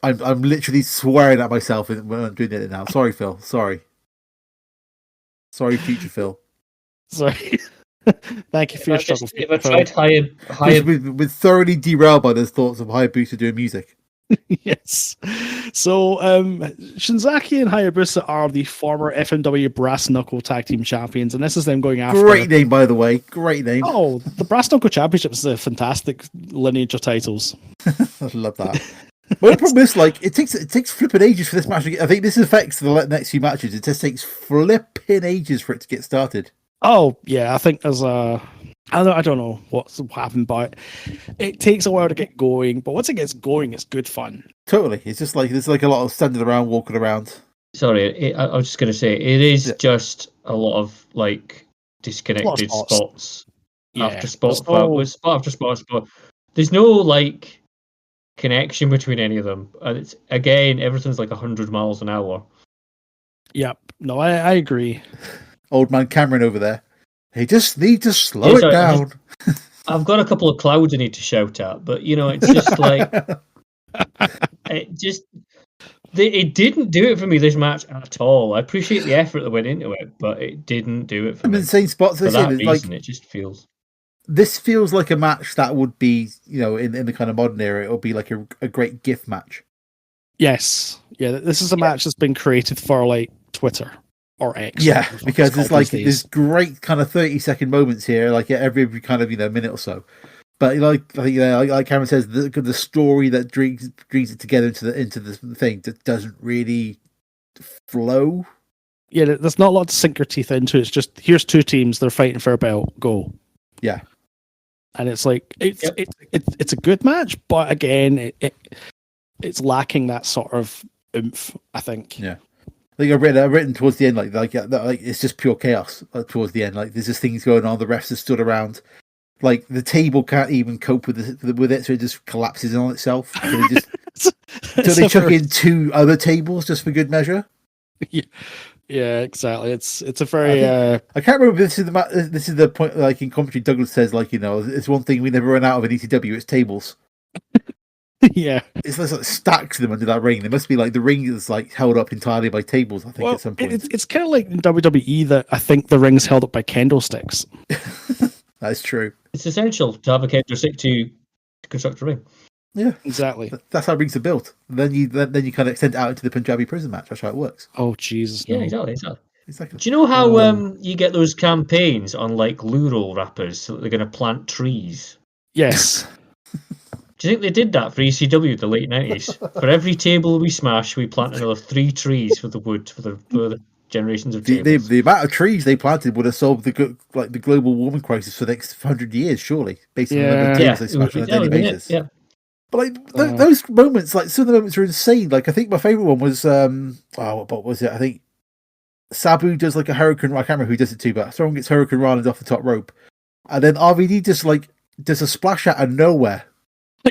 I'm literally swearing at myself when I'm doing it now. Sorry, Phil. Sorry, future Phil. Sorry. Thank you for your struggle. If I tried We're thoroughly derailed by those thoughts of Hayabusa doing music. Yes. So Shinzaki and Hayabusa are the former FMW Brass Knuckle Tag Team Champions, and this is them going after. Great name, by the way. Great name. Oh, the Brass Knuckle Championship is a fantastic lineage of titles. I love that. Well, the problem is, like, it takes flipping ages for this match. I think this affects the next few matches. It just takes flipping ages for it to get started. Oh yeah, I think there's I don't know what's happened, but it takes a while to get going. But once it gets going, it's good fun. Totally, it's just like there's like a lot of standing around, walking around. Sorry, I was just going to say it is just a lot of like disconnected spots. After spot after spot. There's no like connection between any of them, and it's again everything's like 100 miles an hour. Yep. No, I agree. Old man Cameron over there. He just needs to slow it down. I've got a couple of clouds I need to shout at, but you know, it's just like it didn't do it for me this match at all. I appreciate the effort that went into it, but it didn't do it for me. I'm in the same spots. For that reason, it just feels. This feels like a match that would be, you know, in the kind of modern era, it would be like a great GIF match. Yes. Yeah, this is a match that's been created for like Twitter or X. Yeah, because it's like there's great kind of 30-second moments here, like every kind of, you know, minute or so. But like Cameron says, the story that brings it together into the thing that doesn't really flow. Yeah, there's not a lot to sink your teeth into. It's just here's two teams, they're fighting for a belt, go. Yeah. And it's like it's a good match, but again, it's lacking that sort of oomph, I think. Yeah, I think I've written towards the end like it's just pure chaos towards the end. Like there's just things going on. The refs have stood around. Like the table can't even cope with it, so it just collapses on itself. So they chuck in two other tables just for good measure. Yeah, exactly. It's a very. I can't remember. This is the point. Like in commentary, Douglas says, like, you know, it's one thing we never run out of in ECW. It's tables. Yeah, it's like stacks of them under that ring. There must be like the ring is like held up entirely by tables. I think at some point it's kind of like in WWE that I think the ring's held up by candlesticks. That's true. It's essential to have a candlestick to construct a ring. Yeah, exactly. That's how rings are built. Then you kind of extend it out into the Punjabi prison match. That's how it works. Oh Jesus! Yeah, no. Exactly. Do you know how you get those campaigns on like loo roll wrappers so that they're going to plant trees? Yes. Do you think they did that for ECW in the late 90s? For every table we smash, we plant another 3 trees for the wood for the generations of tables. The amount of trees they planted would have solved the global warming crisis for the next 100 years, surely, based on the number of tables they smash on a daily basis. Yeah. But like those moments, like some of the moments are insane. Like I think my favorite one was what was it? I think Sabu does like a hurricane. I can't remember who does it too, but someone gets hurricane Rana off the top rope, and then RVD just like does a splash out of nowhere.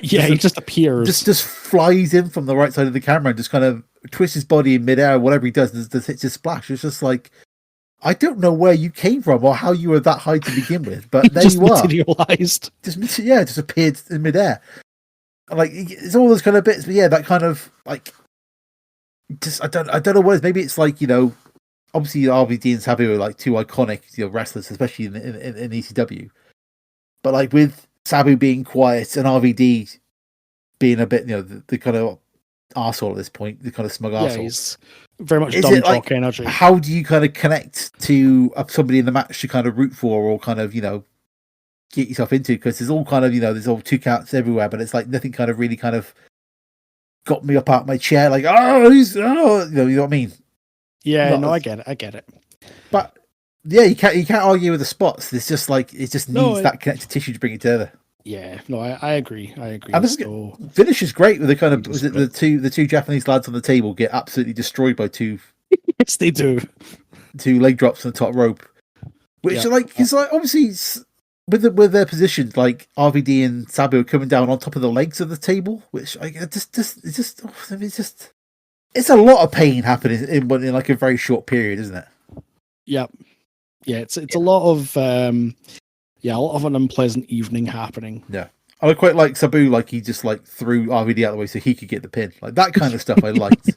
Yeah, he just appears. Just flies in from the right side of the camera and just kind of twists his body in midair. Whatever he does, just hits his splash. It's just like, I don't know where you came from or how you were that high to begin with, but there you are. Materialized. Just appeared in midair. Like it's all those kind of bits, but yeah, that kind of like, just I don't know what it is. Maybe it's like, you know, obviously RVD and Sabu are like two iconic, you know, wrestlers, especially in ECW. But like with Sabu being quiet and RVD being a bit, you know, the kind of arsehole at this point, the kind of smug arsehole. He's very much dumb jock energy. How do you kind of connect to somebody in the match to kind of root for or kind of, you know, get yourself into? Because there's all kind of, you know, there's all 2 counts everywhere, but it's like nothing kind of really kind of got me up out of my chair. Like, you know what I mean? Yeah, I get it. But yeah, you can't argue with the spots. It's just like it just needs that connective tissue to bring it together. Yeah, no, I agree. And the finish is great with the kind of the two Japanese lads on the table get absolutely destroyed by 2. Yes, they do. 2 leg drops on the top rope, which are like because like obviously with their positions, like RVD and Sabu are coming down on top of the legs of the table, which it's a lot of pain happening in like a very short period, isn't it? Yep. Yeah, it's a lot of a lot of an unpleasant evening happening. Yeah. I quite like Sabu, like he just like threw RVD out of the way so he could get the pin. Like that kind of stuff I liked.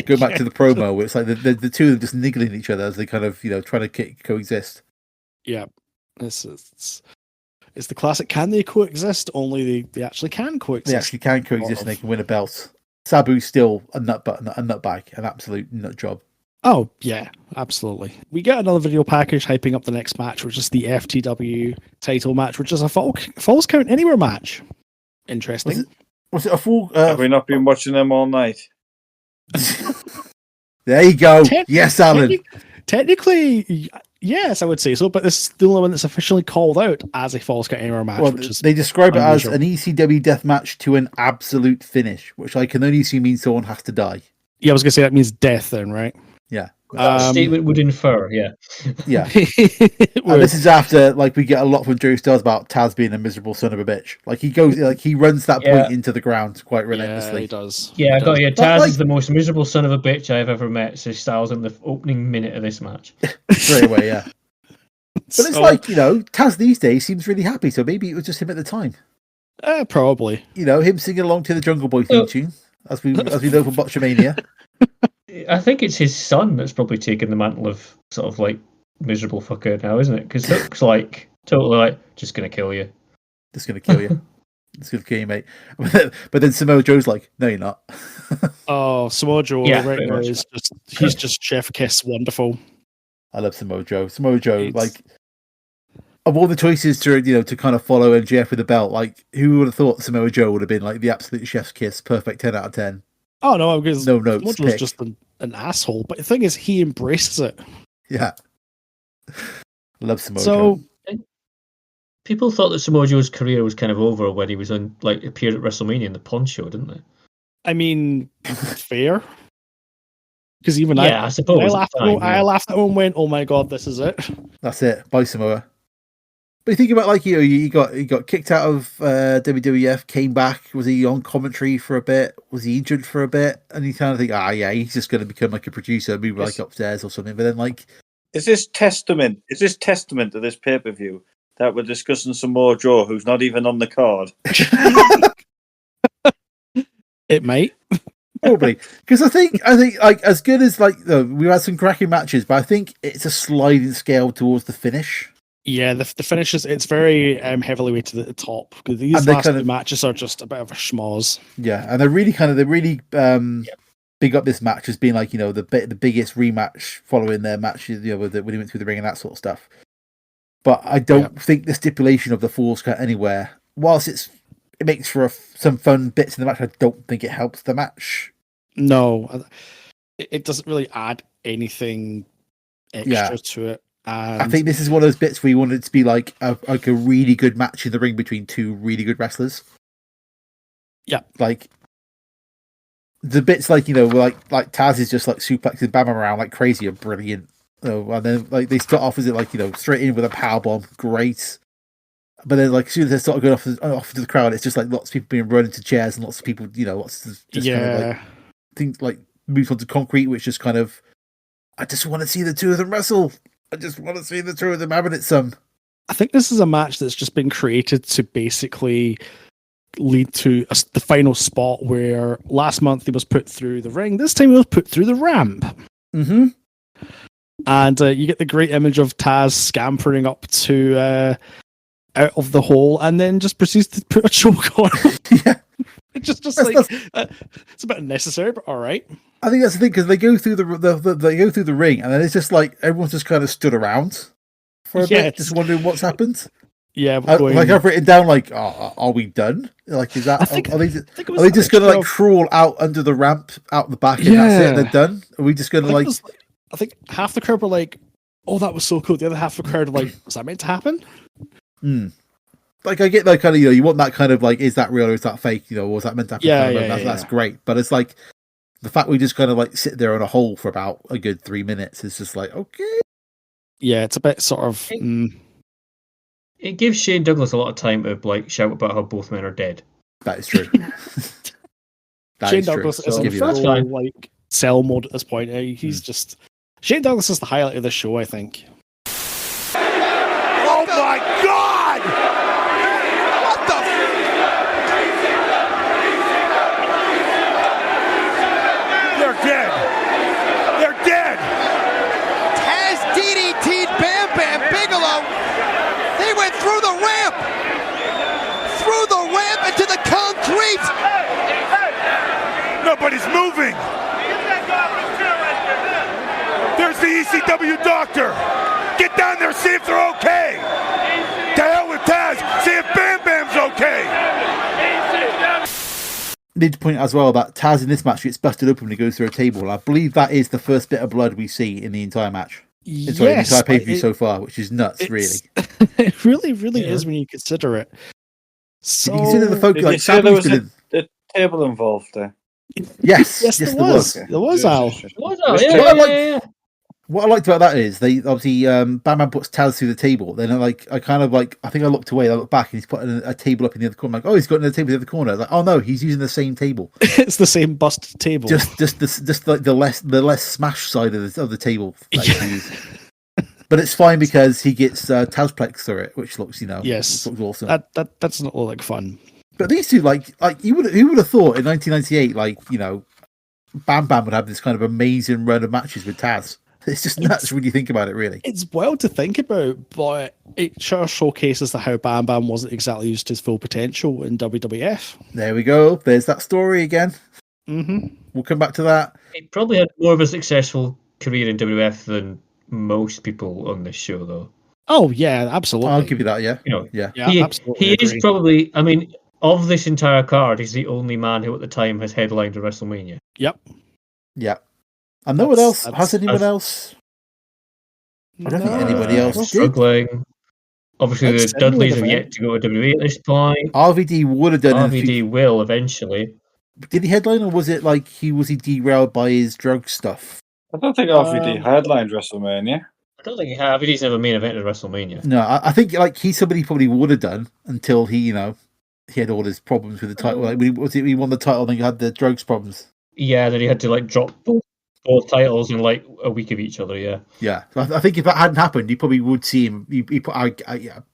Go back to the promo where it's like the two of them just niggling each other as they kind of, you know, try to coexist. Yeah. It's the classic can they coexist? Only they actually can coexist. They actually can coexist and they can win a belt. Sabu's still a nutbag, an absolute nut job. Oh, yeah, absolutely. We get another video package hyping up the next match, which is the FTW title match, which is a Falls Count Anywhere match. Interesting. Was it a full... Have we not been watching them all night? There you go. Yes, Alan. Technically, yes, I would say so, but this is the only one that's officially called out as a Falls Count Anywhere match. Well, which is they describe unusual. it as an ECW death match to an absolute finish, which I can only assume means someone has to die. Yeah, I was going to say that means death then, right? Yeah. That statement would infer, yeah. Yeah. And this is after, like, we get a lot from Joe Styles about Taz being a miserable son of a bitch. Like, he goes, like, he runs that point into the ground quite relentlessly. Yeah, he does. Yeah, I got you. Taz is the most miserable son of a bitch I've ever met, says Styles in the opening minute of this match. Straight away, yeah. But it's like, you know, Taz these days seems really happy, so maybe it was just him at the time. Probably. You know, him singing along to the Jungle Boy theme tune, as we know from Botchamania. I think it's his son that's probably taken the mantle of sort of like miserable fucker now, isn't it? Because Hook's like totally like just gonna kill you. Just gonna kill you. Just gonna kill you, mate. But then Samoa Joe's like, no, you're not. Oh, Samoa Joe right now is he's just Chef Kiss wonderful. I love Samoa Joe. Samoa Joe, like of all the choices to kind of follow MJF with the belt, like who would have thought Samoa Joe would have been like the absolute chef's kiss, perfect 10 out of 10. Oh no, because no notes. Samoa Joe's just an asshole. But the thing is, he embraces it. Yeah, love Samoa Joe. People thought that Samoa Joe's career was kind of over when he was on, like, appeared at WrestleMania in the Pawn Show, didn't they? I mean, fair. Because even I suppose I laughed at him and went, "Oh my god, this is it." That's it. Bye, Samoa. But you think about, like, you know, he got kicked out of WWF, came back. Was he on commentary for a bit? Was he injured for a bit? And you kind of think, he's just going to become like a producer, maybe like upstairs or something. But then, like, is this testament to this pay-per-view that we're discussing Samoa Joe, who's not even on the card? It might. Probably, because I think like as good as like we've had some cracking matches, but I think it's a sliding scale towards the finish. Yeah, the finish it's very heavily weighted at the top because these last two matches are just a bit of a schmoz. Yeah, and they're really big up this match as being like, you know, the biggest rematch following their matches, you know, when he went through the ring and that sort of stuff. But I don't think the stipulation of the Falls Count Anywhere, whilst it's it makes for some fun bits in the match. I don't think it helps the match. No, it doesn't really add anything extra to it. And I think this is one of those bits where you want it to be like a really good match in the ring between two really good wrestlers. Yeah, like the bits like like Taz is just like suplexing Bam Bam around like crazy are brilliant. And then like they start off as it like straight in with a powerbomb, great. But then like as soon as they start going off to the crowd, it's just like lots of people being run into chairs and lots of people, lots of just kind of like things like moves onto concrete, which just kind of I just want to see the two of them wrestle. I just want to see the two of them having it some. I think this is a match that's just been created to basically lead to the final spot where last month he was put through the ring. This time he was put through the ramp. Mm-hmm. And you get the great image of Taz scampering up to out of the hole and then just proceeds to put a choke on him. Yeah. It's just it's a bit unnecessary, but all right. I think that's the thing because they go through they go through the ring and then it's just like everyone's just kind of stood around for a bit, just wondering what's happened. Yeah, like I've written down like, are we done? Like, is that are they just gonna like crawl out under the ramp out the back and that's it? They're done. Are we just gonna I think half the crowd were like, "Oh, that was so cool." The other half of the crowd were like, "Was that meant to happen?" Like I get that kind of you want that kind of like, is that real or is that fake? Or was that meant to happen? That's great. But it's like the fact we just kind of like sit there on a hole for about a good 3 minutes is just like, okay. Yeah, it's a bit sort of. It gives Shane Douglas a lot of time to like shout about how both men are dead. That is true. Shane Douglas is in full like sell mode at this point. He's just Shane Douglas is the highlight of the show, I think. Oh my God! What the? They're dead. They're dead. Taz DDT'd Bam Bam Bigelow. They went through the ramp into the concrete. Nobody's moving. There's the ECW doctor. Get down there, see if they're okay. To hell with Taz. See if Bam Bam's okay. Need to point out as well that Taz in this match gets busted open when he goes through a table. And I believe that is the first bit of blood we see in the entire match. It's the entire pay-per-view so far, which is nuts, really. It really is when you consider it. So you consider the focus. Like, there was a table involved there. Yes, there was. There was, Al. Yeah. What I liked about that is they obviously Bam Bam puts Taz through the table. Then I think I looked away, I looked back, and he's putting a table up in the other corner. I'm like, oh, he's got another table in the other corner. I was like, oh no, he's using the same table. It's the same busted table. Just like the less smash side of the table. But it's fine because he gets Tazplex through it, which looks looks awesome. That's not all like fun. But these two, like who would have thought in 1998, Bam Bam would have this kind of amazing run of matches with Taz. It's just nuts when you think about it, really. It's wild to think about, but it sure showcases how Bam Bam wasn't exactly used to his full potential in WWF. There we go. There's that story again. Mm-hmm. We'll come back to that. He probably had more of a successful career in WWF than most people on this show, though. Oh, yeah, absolutely. I'll give you that, yeah. Absolutely. He is probably, I mean, of this entire card, he's the only man who at the time has headlined a WrestleMania. Yep. Yeah. And no one else. Has anyone else? I don't think anybody else did. Struggling. Obviously, the Dudleys have yet to go to WWE at this point. RVD would have done. RVD will eventually. Did he headline, or was it like he derailed by his drug stuff? I don't think RVD headlined WrestleMania. I don't think RVD's never main evented WrestleMania. No, I think he's somebody he probably would have done until he had all his problems with the title. Like he won the title, then he had the drugs problems. Yeah, then he had to drop both titles in a week of each other. Yeah. Yeah, I think if that hadn't happened, you probably would see him. I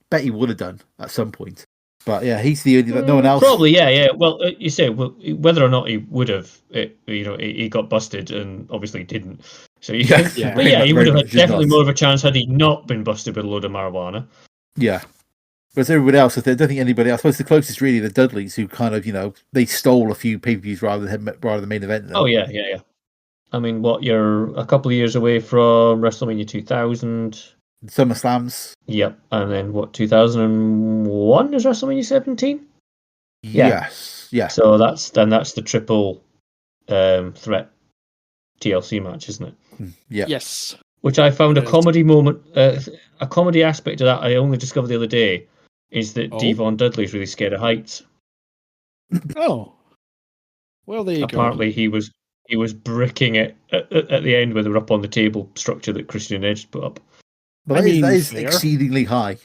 bet he would have done at some point. But yeah, he's the only no one else. Probably, yeah. Well, you say whether or not he would have, he got busted and obviously didn't. So he would have had definitely more of a chance had he not been busted with a load of marijuana. Yeah. But everybody else, I don't think anybody else. I suppose the closest really the Dudleys, who kind of they stole a few pay-per-views rather than the main event. Oh yeah. I mean, you're a couple of years away from WrestleMania 2000. SummerSlams. Yep, and then 2001 is WrestleMania 17? Yes. Yeah. So that's the triple threat TLC match, isn't it? Yeah. Yes. Which I found a comedy moment, a comedy aspect of that I only discovered the other day, is that Devon Dudley's really scared of heights. Oh. Well, there you Apparently he was bricking it at the end when they were up on the table structure that Christian Edge put up. But that is exceedingly high.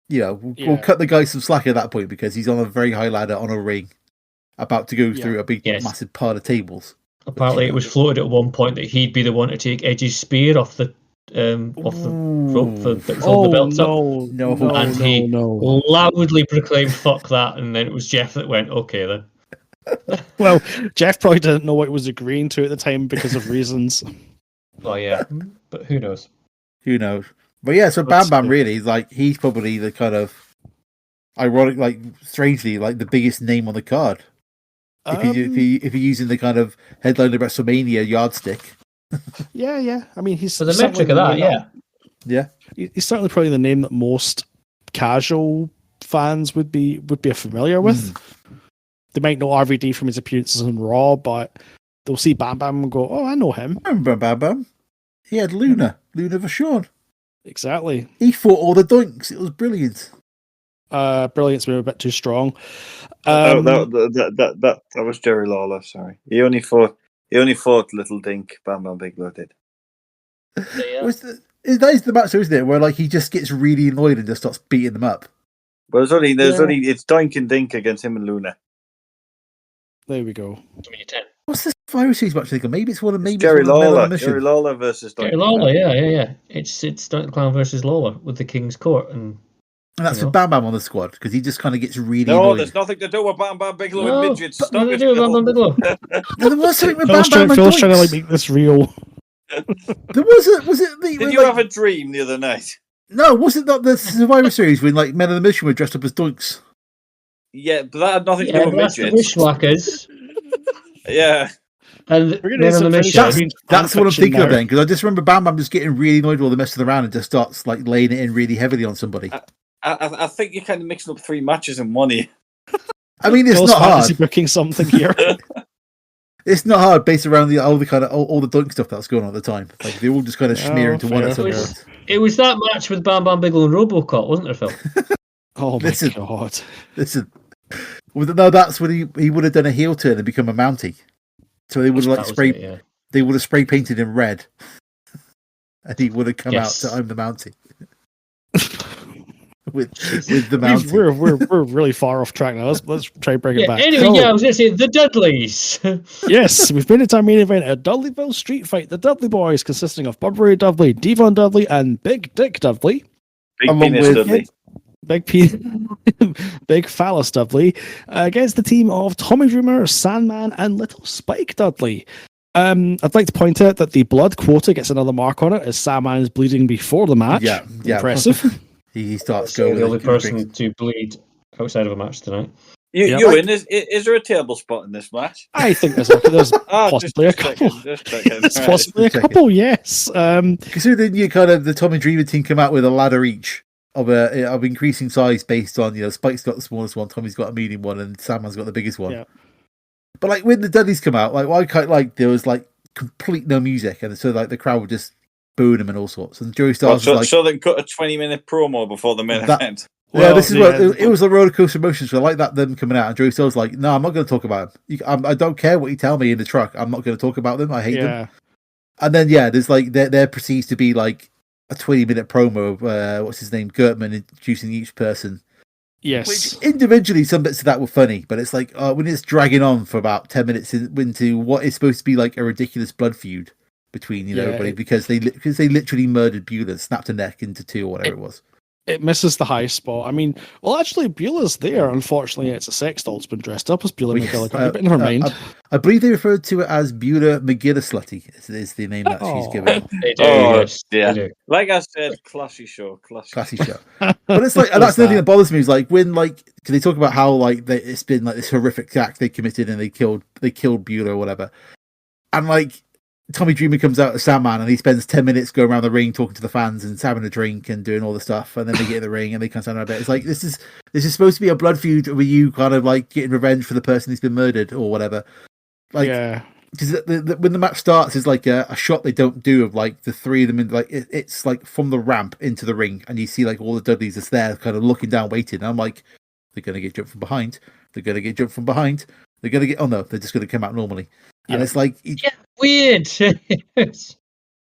We'll cut the guy some slack at that point because he's on a very high ladder on a ring, about to go through a big, massive pile of tables. Apparently, it was floated at one point that he'd be the one to take Edge's spear off the rope that was on the belt up. And he loudly proclaimed "fuck that," and then it was Jeff that went, "Okay then." Well, Jeff probably didn't know what he was agreeing to at the time because of reasons. Well, yeah, but who knows? Who knows? But yeah, so Bam Bam really is he's probably the kind of ironic, strangely, the biggest name on the card. If you're using the kind of headline of WrestleMania yardstick. Yeah. I mean, he's for the metric of that, yeah. He's certainly probably the name that most casual fans would be familiar with. They might know RVD from his appearances on Raw, but they'll see Bam Bam and go, "Oh, I know him." I remember Bam Bam. He had Luna Vachon. Exactly. He fought all the doinks. It was brilliant. Brilliant's been a bit too strong. That was Jerry Lawler. Sorry, he only fought Little Dink. Bam Bam Bigelow did. That is the match, isn't it? Where he just gets really annoyed and just starts beating them up. But it's Doink and Dink against him and Luna. There we go. What's this Survivor Series match? Maybe it's one of Jerry Lawler. Jerry Lawler versus Doink. Jerry Lawler, yeah. It's Doink the Clown versus Lawler with the King's Court, and that's with Bam Bam on the squad because he just kind of gets really annoyed. There's nothing to do with Bam Bam Bigelow and midgets. Nothing to do with Bam Bam Bigelow. There was something with Bam Bam and Phil's trying to make this real. There was it? Did you have a dream the other night? No, was it not the Survivor Series when Men of the Mission were dressed up as doinks? Yeah, but that had nothing to do with midgets. The Wishwhackers. Yeah. And that's what I'm thinking of then, because I just remember Bam Bam just getting really annoyed while they're messing around and just starts laying it in really heavily on somebody. I think you're kind of mixing up 3 matches in one here. I mean, it's not hard. Booking something here. It's not hard based around all the dunk stuff that's going on at the time. They all just kind of smear into one at some point. It was that match with Bam Bam Bigelow and RoboCop, wasn't there, Phil? Oh my god! Listen, no, that's when he would have done a heel turn and become a Mountie. So they would have they would have spray painted him red, and he would have come out to "I'm the Mountie." with the Mountie. We're really far off track now. Let's try and bring it back. Anyway, I was going to say the Dudleys. Yes, we've been into our main event, a Dudleyville street fight. The Dudley Boys, consisting of Burberry Dudley, Devon Dudley, and Big Dick Dudley. Big Penis Dudley. Big Phallus Dudley against the team of Tommy Dreamer, Sandman, and Little Spike Dudley. I'd like to point out that the blood quota gets another mark on it as Sandman is bleeding before the match. Yeah. Impressive. He starts going. The only person to bleed outside of a match tonight. Euan, is there a table spot in this match? I think there's possibly a couple. There's possibly a couple, yes. Considering the Tommy Dreamer team come out with a ladder each. Of increasing size based on Spike's got the smallest one, Tommy's got a medium one, and Sandman's got the biggest one. Yeah. But when the Dudleys come out, there was complete no music, and so the crowd would just boo him and all sorts. And Joey Styles so they cut a 20-minute promo before the main event. Yeah, this is it was a roller coaster emotions. So I like that them coming out, and Joey Styles no, I'm not going to talk about him. I don't care what you tell me in the truck. I'm not going to talk about them. I hate them. And then there's there proceeds to be a 20-minute promo of what's his name, Gertman, introducing each person. Yes. Which individually, some bits of that were funny, but it's when it's dragging on for about 10 minutes into what is supposed to be a ridiculous blood feud between everybody because they literally murdered Beulah, snapped a neck into 2 or whatever it was. It misses the high spot. I mean, actually, Beulah's there. Unfortunately, it's a sex doll. It's been dressed up as Beulah McGillicuddy, but never mind. I believe they referred to it as Beulah McGillislutty. Is the name that she's given. Yeah. Like I said, classy show. Classy show. But it's and that's the thing that bothers me is when because they talk about how it's been this horrific act they committed and they killed Beulah or whatever, and Tommy Dreamer comes out as Sandman and he spends 10 minutes going around the ring talking to the fans and having a drink and doing all the stuff, and then they get in the ring and they come down a bit. It's like this is supposed to be a blood feud with you kind of like getting revenge for the person who's been murdered or whatever. Like, because when the match starts, it's like a shot they don't do of like the three of them in like it's like from the ramp into the ring, and you see like all the Dudleys that's there, kind of looking down, waiting. And I'm like, they're gonna get jumped from behind. They're gonna get jumped from behind. They're gonna get. Oh no, they're just gonna come out normally. And it's like weird.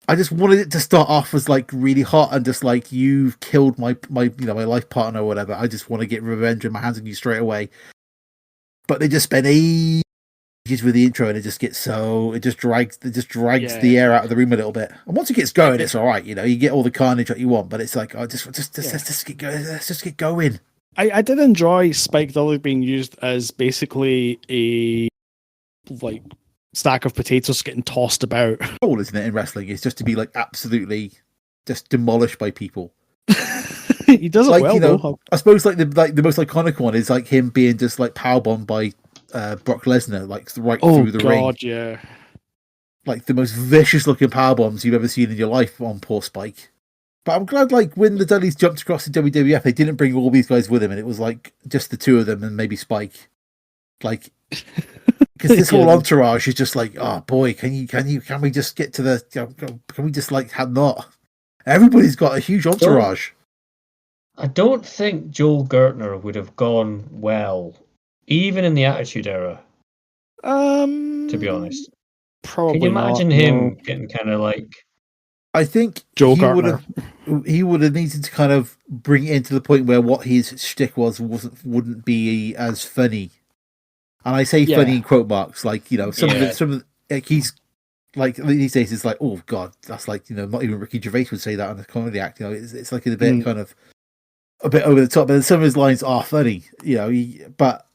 I just wanted it to start off as like really hot and just like, you've killed my life partner or whatever. I just want to get revenge and my hands on you straight away. But they just spend ages with the intro and it just drags the air out of the room a little bit. And once it gets going, it's all right. You know, you get all the carnage that you want, but it's like, let's just get going. I did enjoy Spike Dudley being used as basically a like stack of potatoes getting tossed about. All, isn't it, in wrestling? It's just to be like absolutely just demolished by people. He does it like, well, though. I suppose like the most iconic one is like him being just like powerbombed by Brock Lesnar, like through the ring. Yeah. Like the most vicious looking powerbombs you've ever seen in your life on poor Spike. But I'm glad, like, when the Dudleys jumped across the WWF, they didn't bring all these guys with him, and it was like just the two of them and maybe Spike. Like, because this whole entourage is just like, oh boy, can we just get to the? Can we just like have not? Everybody's got a huge entourage. I don't think Joel Gertner would have gone well, even in the Attitude Era. To be honest, probably. Can you imagine him getting kind of like? I think Joel he would have needed to kind of bring it into the point where what his shtick wouldn't be as funny. And I say funny in quote marks, like, you know, some of like he's like these days it's like, oh god, that's like, you know, not even Ricky Gervais would say that on a comedy act. You know, it's like a bit kind of a bit over the top, but some of his lines are funny, you know. But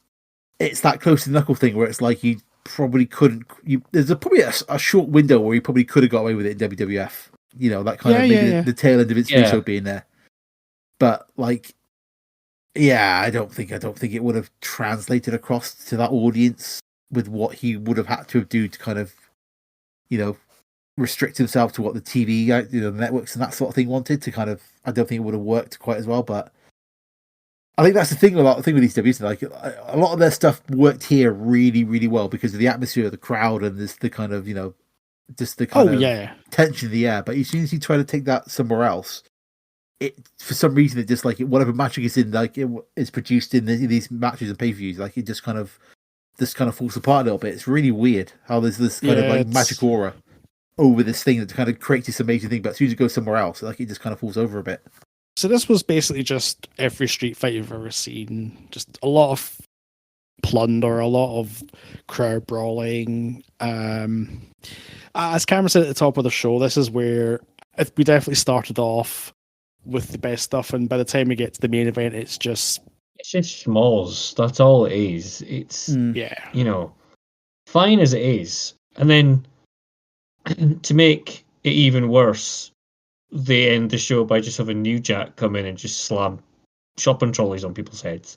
it's that close to knuckle thing where it's like you probably couldn't. There's probably a short window where you probably could have got away with it in WWF. You know, that kind of maybe the tail end of its show being there. But like, I don't think it would have translated across to that audience with what he would have had to do to kind of, you know, restrict himself to what the TV, you know, networks and that sort of thing wanted to kind of. I don't think it would have worked quite as well. But I think that's the thing. The thing with ECW, like a lot of their stuff worked here really, really well because of the atmosphere of the crowd and the kind of, you know, just the kind of tension in the air. But as soon as you try to take that somewhere else, it for some reason it just like whatever match it's in, like it is produced in these matches and pay-per-views, like it just kind of falls apart a little bit. It's really weird how there's this kind of like magic aura over this thing that kind of creates this amazing thing, but as soon as you go somewhere else, like it just kind of falls over a bit. So this was basically just every street fight you've ever seen. Just a lot of plunder, a lot of crowd brawling. As Cameron said at the top of the show, this is where we definitely started off with the best stuff, and by the time we get to the main event, it's just schmalls. That's all it is. It's you know, fine as it is, and then to make it even worse, they end the show by just having New Jack come in and just slam shopping trolleys on people's heads.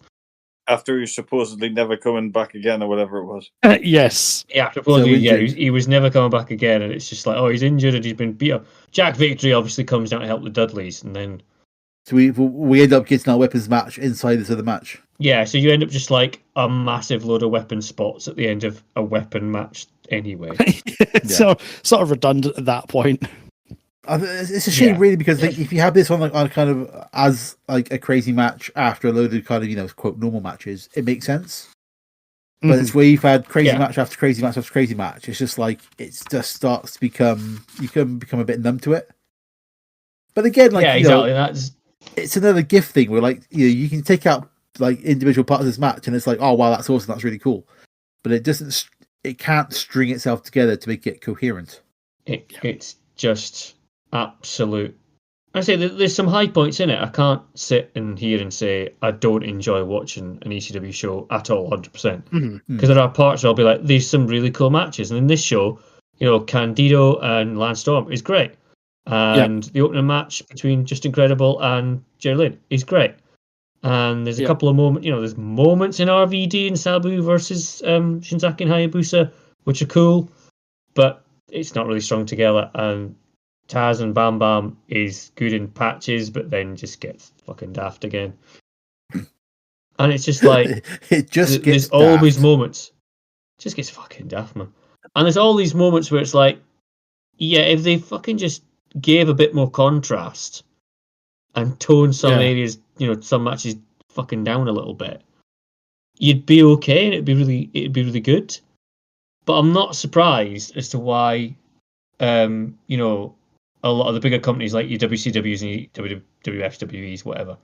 After he was supposedly never coming back again, or whatever it was. Yes. Yeah, supposedly, he was never coming back again, and it's just like, oh, he's injured and he's been beat up. Jack Victory obviously comes down to help the Dudleys, and then... So we end up getting our weapons match inside this other match. Yeah, so you end up just like a massive load of weapon spots at the end of a weapon match anyway. So sort of redundant at that point. It's a shame, really, because if you have this on kind of as like a crazy match after a load of kind of, you know, quote normal matches, it makes sense. But it's where you've had crazy match after crazy match after crazy match. It's just like it just starts to become a bit numb to it. But again, like exactly. It's another gift thing where like you can take out like individual parts of this match and it's like, oh wow, that's awesome, that's really cool. But it can't string itself together to make it coherent. It's just absolute. I say there's some high points in it. I can't sit in here and say I don't enjoy watching an ECW show at all, 100%. Because there are parts where I'll be like, there's some really cool matches, and in this show, you know, Candido and Lance Storm is great, and the opening match between Just Incredible and Jerry Lynn is great, and there's a couple of moments, you know, there's moments in RVD and Sabu versus Shinzaki and Hayabusa which are cool, but it's not really strung together, and Taz and Bam Bam is good in patches, but then just gets fucking daft again. And it's just like there's always moments. It just gets fucking daft, man. And there's all these moments where it's like, yeah, if they fucking just gave a bit more contrast and toned some areas, some matches fucking down a little bit, you'd be okay, and it'd be really good. But I'm not surprised as to why, a lot of the bigger companies like your WCWs and your WWFWEs, whatever,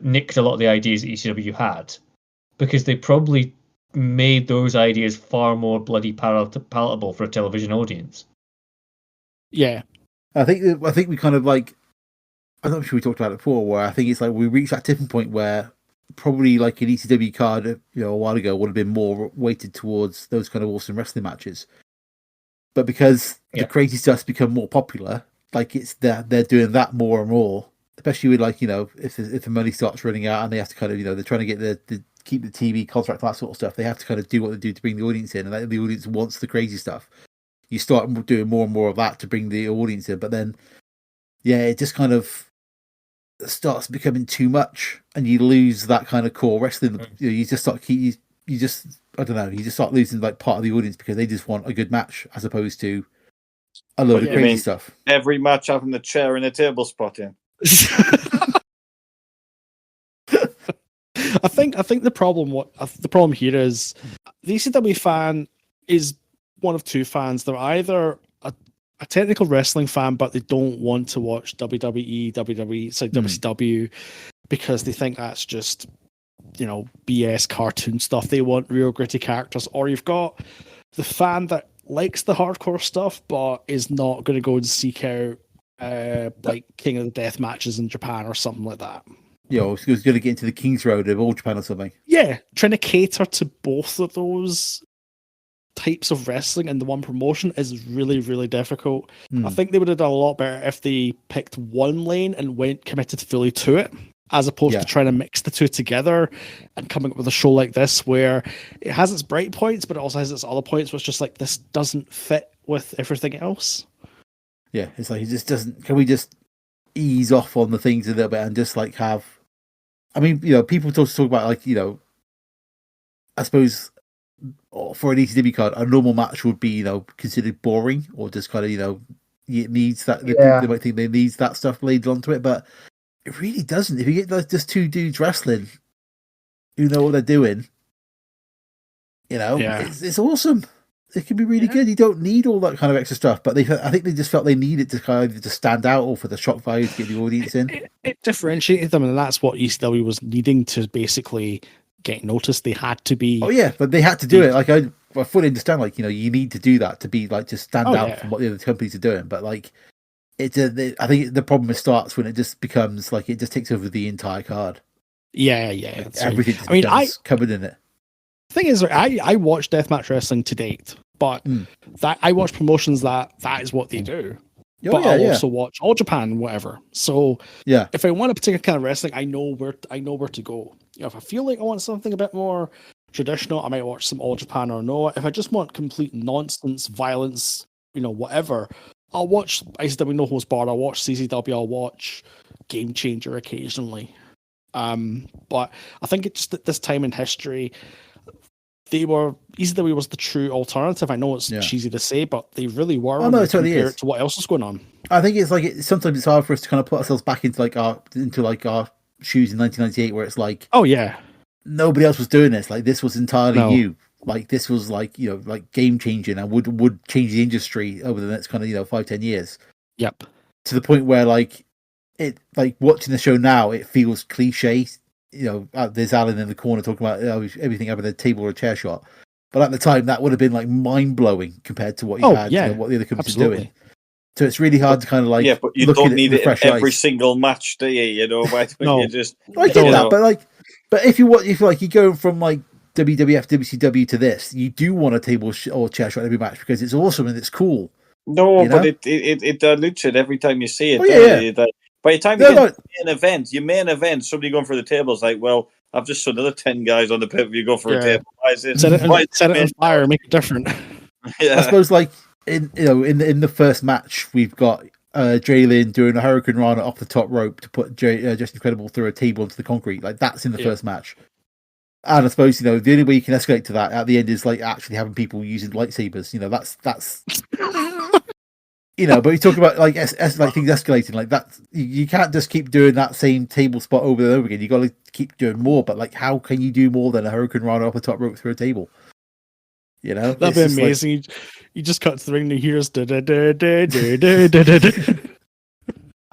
nicked a lot of the ideas that ECW had, because they probably made those ideas far more bloody palatable for a television audience. Yeah, I think we kind of like, I'm not sure we talked about it before, where I think it's like we reached that tipping point where probably like an ECW card, a while ago would have been more weighted towards those kind of awesome wrestling matches. But because the crazy stuff's become more popular, like they're doing that more and more, especially with like, if the money starts running out and they have to kind of, they're trying to get the keep the TV contract, that sort of stuff. They have to kind of do what they do to bring the audience in, and the audience wants the crazy stuff. You start doing more and more of that to bring the audience in, but then, it just kind of starts becoming too much, and you lose that kind of core wrestling. You just start you just start losing like part of the audience because they just want a good match as opposed to a load of crazy stuff. Every match having the chair and a table spot in. I think the problem here is the ECW fan is one of two fans. They're either a technical wrestling fan, but they don't want to watch WWE, WCW, because they think that's just, BS cartoon stuff. They want real gritty characters. Or you've got the fan that likes the hardcore stuff, but is not going to go and seek out like King of the Death matches in Japan or something like that. Who's going to get into the King's Road of All Japan or something. Yeah, trying to cater to both of those types of wrestling in the one promotion is really, really difficult. I think they would have done a lot better if they picked one lane and went committed fully to it, as opposed to trying to mix the two together and coming up with a show like this where it has its bright points, but it also has its other points where it's just like, this doesn't fit with everything else. Yeah, it's like, it just doesn't. Can we just ease off on the things a little bit and just like have, I mean, people talk about like, I suppose for an ECW card, a normal match would be, considered boring or just kind of, it needs that. They might think they needs that stuff laid onto it, but it really doesn't. If you get like just two dudes wrestling who know what they're doing, it's awesome. It can be really good. You don't need all that kind of extra stuff, but I think they just felt they needed to kind of just stand out or for the shock value to get the audience in. It differentiated them, and that's what ECW was needing to basically get noticed. They had to be. Oh yeah, but they had to do it. Like I fully understand. Like you need to do that to be like just stand out from what the other companies are doing. But like, I think the problem starts when it just becomes like it just takes over the entire card. Yeah. Like, everything. Just covered in it. The thing is, I watch deathmatch wrestling to date, but that I watch promotions that is what they do. But I also watch All Japan, whatever. So if I want a particular kind of wrestling, I know where to go. If I feel like I want something a bit more traditional, I might watch some All Japan or no. If I just want complete nonsense, violence, whatever, I'll watch ICW No Holds Barred. I'll watch CZW. I'll watch Game Changer occasionally. But I think it's just at this time in history, ECW was the true alternative. I know it's cheesy to say, but they really were. Oh, no, it totally is. To what else was going on. I think it's like sometimes it's hard for us to kind of put ourselves back into our shoes in 1998, where it's like, oh yeah, nobody else was doing this. Like this was entirely new. Like this was like like game changing and would change the industry over the next kind of 5-10 years. Yep. To the point where like watching the show now, it feels cliche. There's Alan in the corner talking about everything having a table or a chair shot, but at the time that would have been like mind blowing compared to what you had, what the other companies are doing. So it's really hard to kind of like but you don't need it in every single match, do you? No. You just I get that, but if you're going from like WWF, WCW to this, you do want a table or chair shot every match because it's awesome and it's cool. No, but it dilutes it every time you see it. By the time you get to the main event, somebody going for the table is like, well, I've just saw another 10 guys on the pay-per-view go for a table. Why is it? Set it on fire, make it different. I suppose like in the first match, we've got Jalen doing a Hurricane Rana off the top rope to put Just Incredible through a table into the concrete. Like, that's in the first match. And I suppose, the only way you can escalate to that at the end is like actually having people using lightsabers. That's but you talk about like things escalating like that. You can't just keep doing that same table spot over and over again. You got to keep doing more. But like, how can you do more than a Hurricane Rana off the top rope through a table? That'd be amazing. Like, you just cut to the ring and here's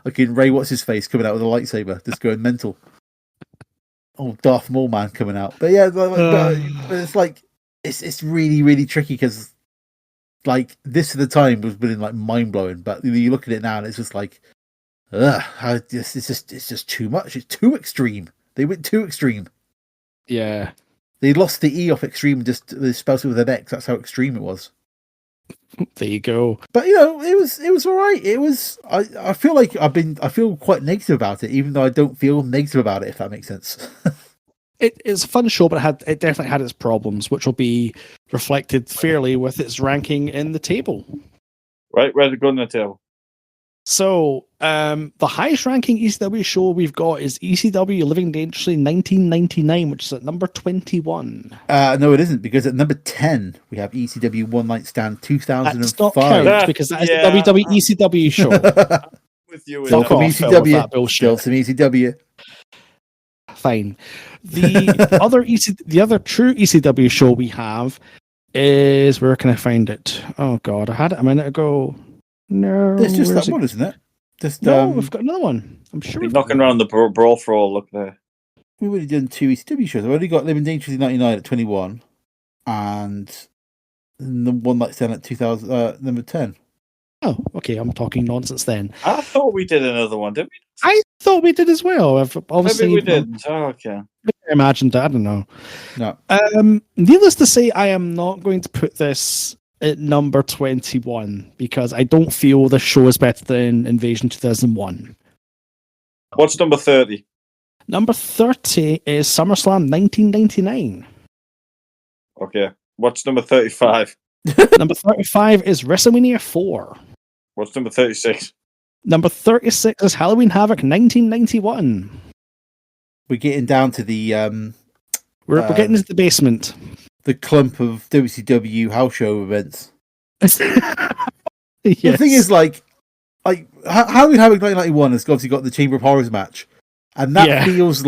fucking Ray, what's his face coming out with a lightsaber, just going mental. Oh, Darth Maul man coming out. But yeah, but it's like it's really, really tricky because like this at the time was been like mind blowing. But you look at it now and it's just like, it's just too much. It's too extreme. They went too extreme. Yeah, they lost the E off extreme and just they spelled it with an X. That's how extreme it was. There you go. But it was all right. It was. I feel like I feel quite negative about it, even though I don't feel negative about it. If that makes sense. It's a fun show, but it definitely had its problems, which will be reflected fairly with its ranking in the table. Right, where's it going on the table? So, the highest ranking ECW show we've got is ECW Living Dangerously 1999, which is at number 21. No, it isn't, because at number 10 we have ECW One Night Stand 2005. That's not count, because that is the WWE ECW show. With you, still from ECW. Still some ECW. Fine. The other true ECW show we have is, where can I find it? Oh God, I had it a minute ago. No, it's just that one, isn't it? We've got another one. I'm sure. We're knocking around the brawl for all. Look there. We've already done 2 ECW shows. I've already got Living Dangerously 99 at 21, and the One Night Stand at 2000, number 10. Oh, okay. I'm talking nonsense then. I thought we did another one, didn't we? I thought we did as well. Obviously, maybe we did. Oh, okay. I imagined that. I don't know. No. Needless to say, I am not going to put this at number 21 because I don't feel the show is better than Invasion 2001. What's number 30? Number 30 is SummerSlam 1999. Okay. What's number 35? Number 35 is WrestleMania 4. What's number 36? Number 36 is Halloween Havoc 1991. We're getting down to the we're getting into the basement. The clump of WCW house show events. Yes. The thing is, like Halloween Havoc 1991 has obviously got the Chamber of Horrors match, and that feels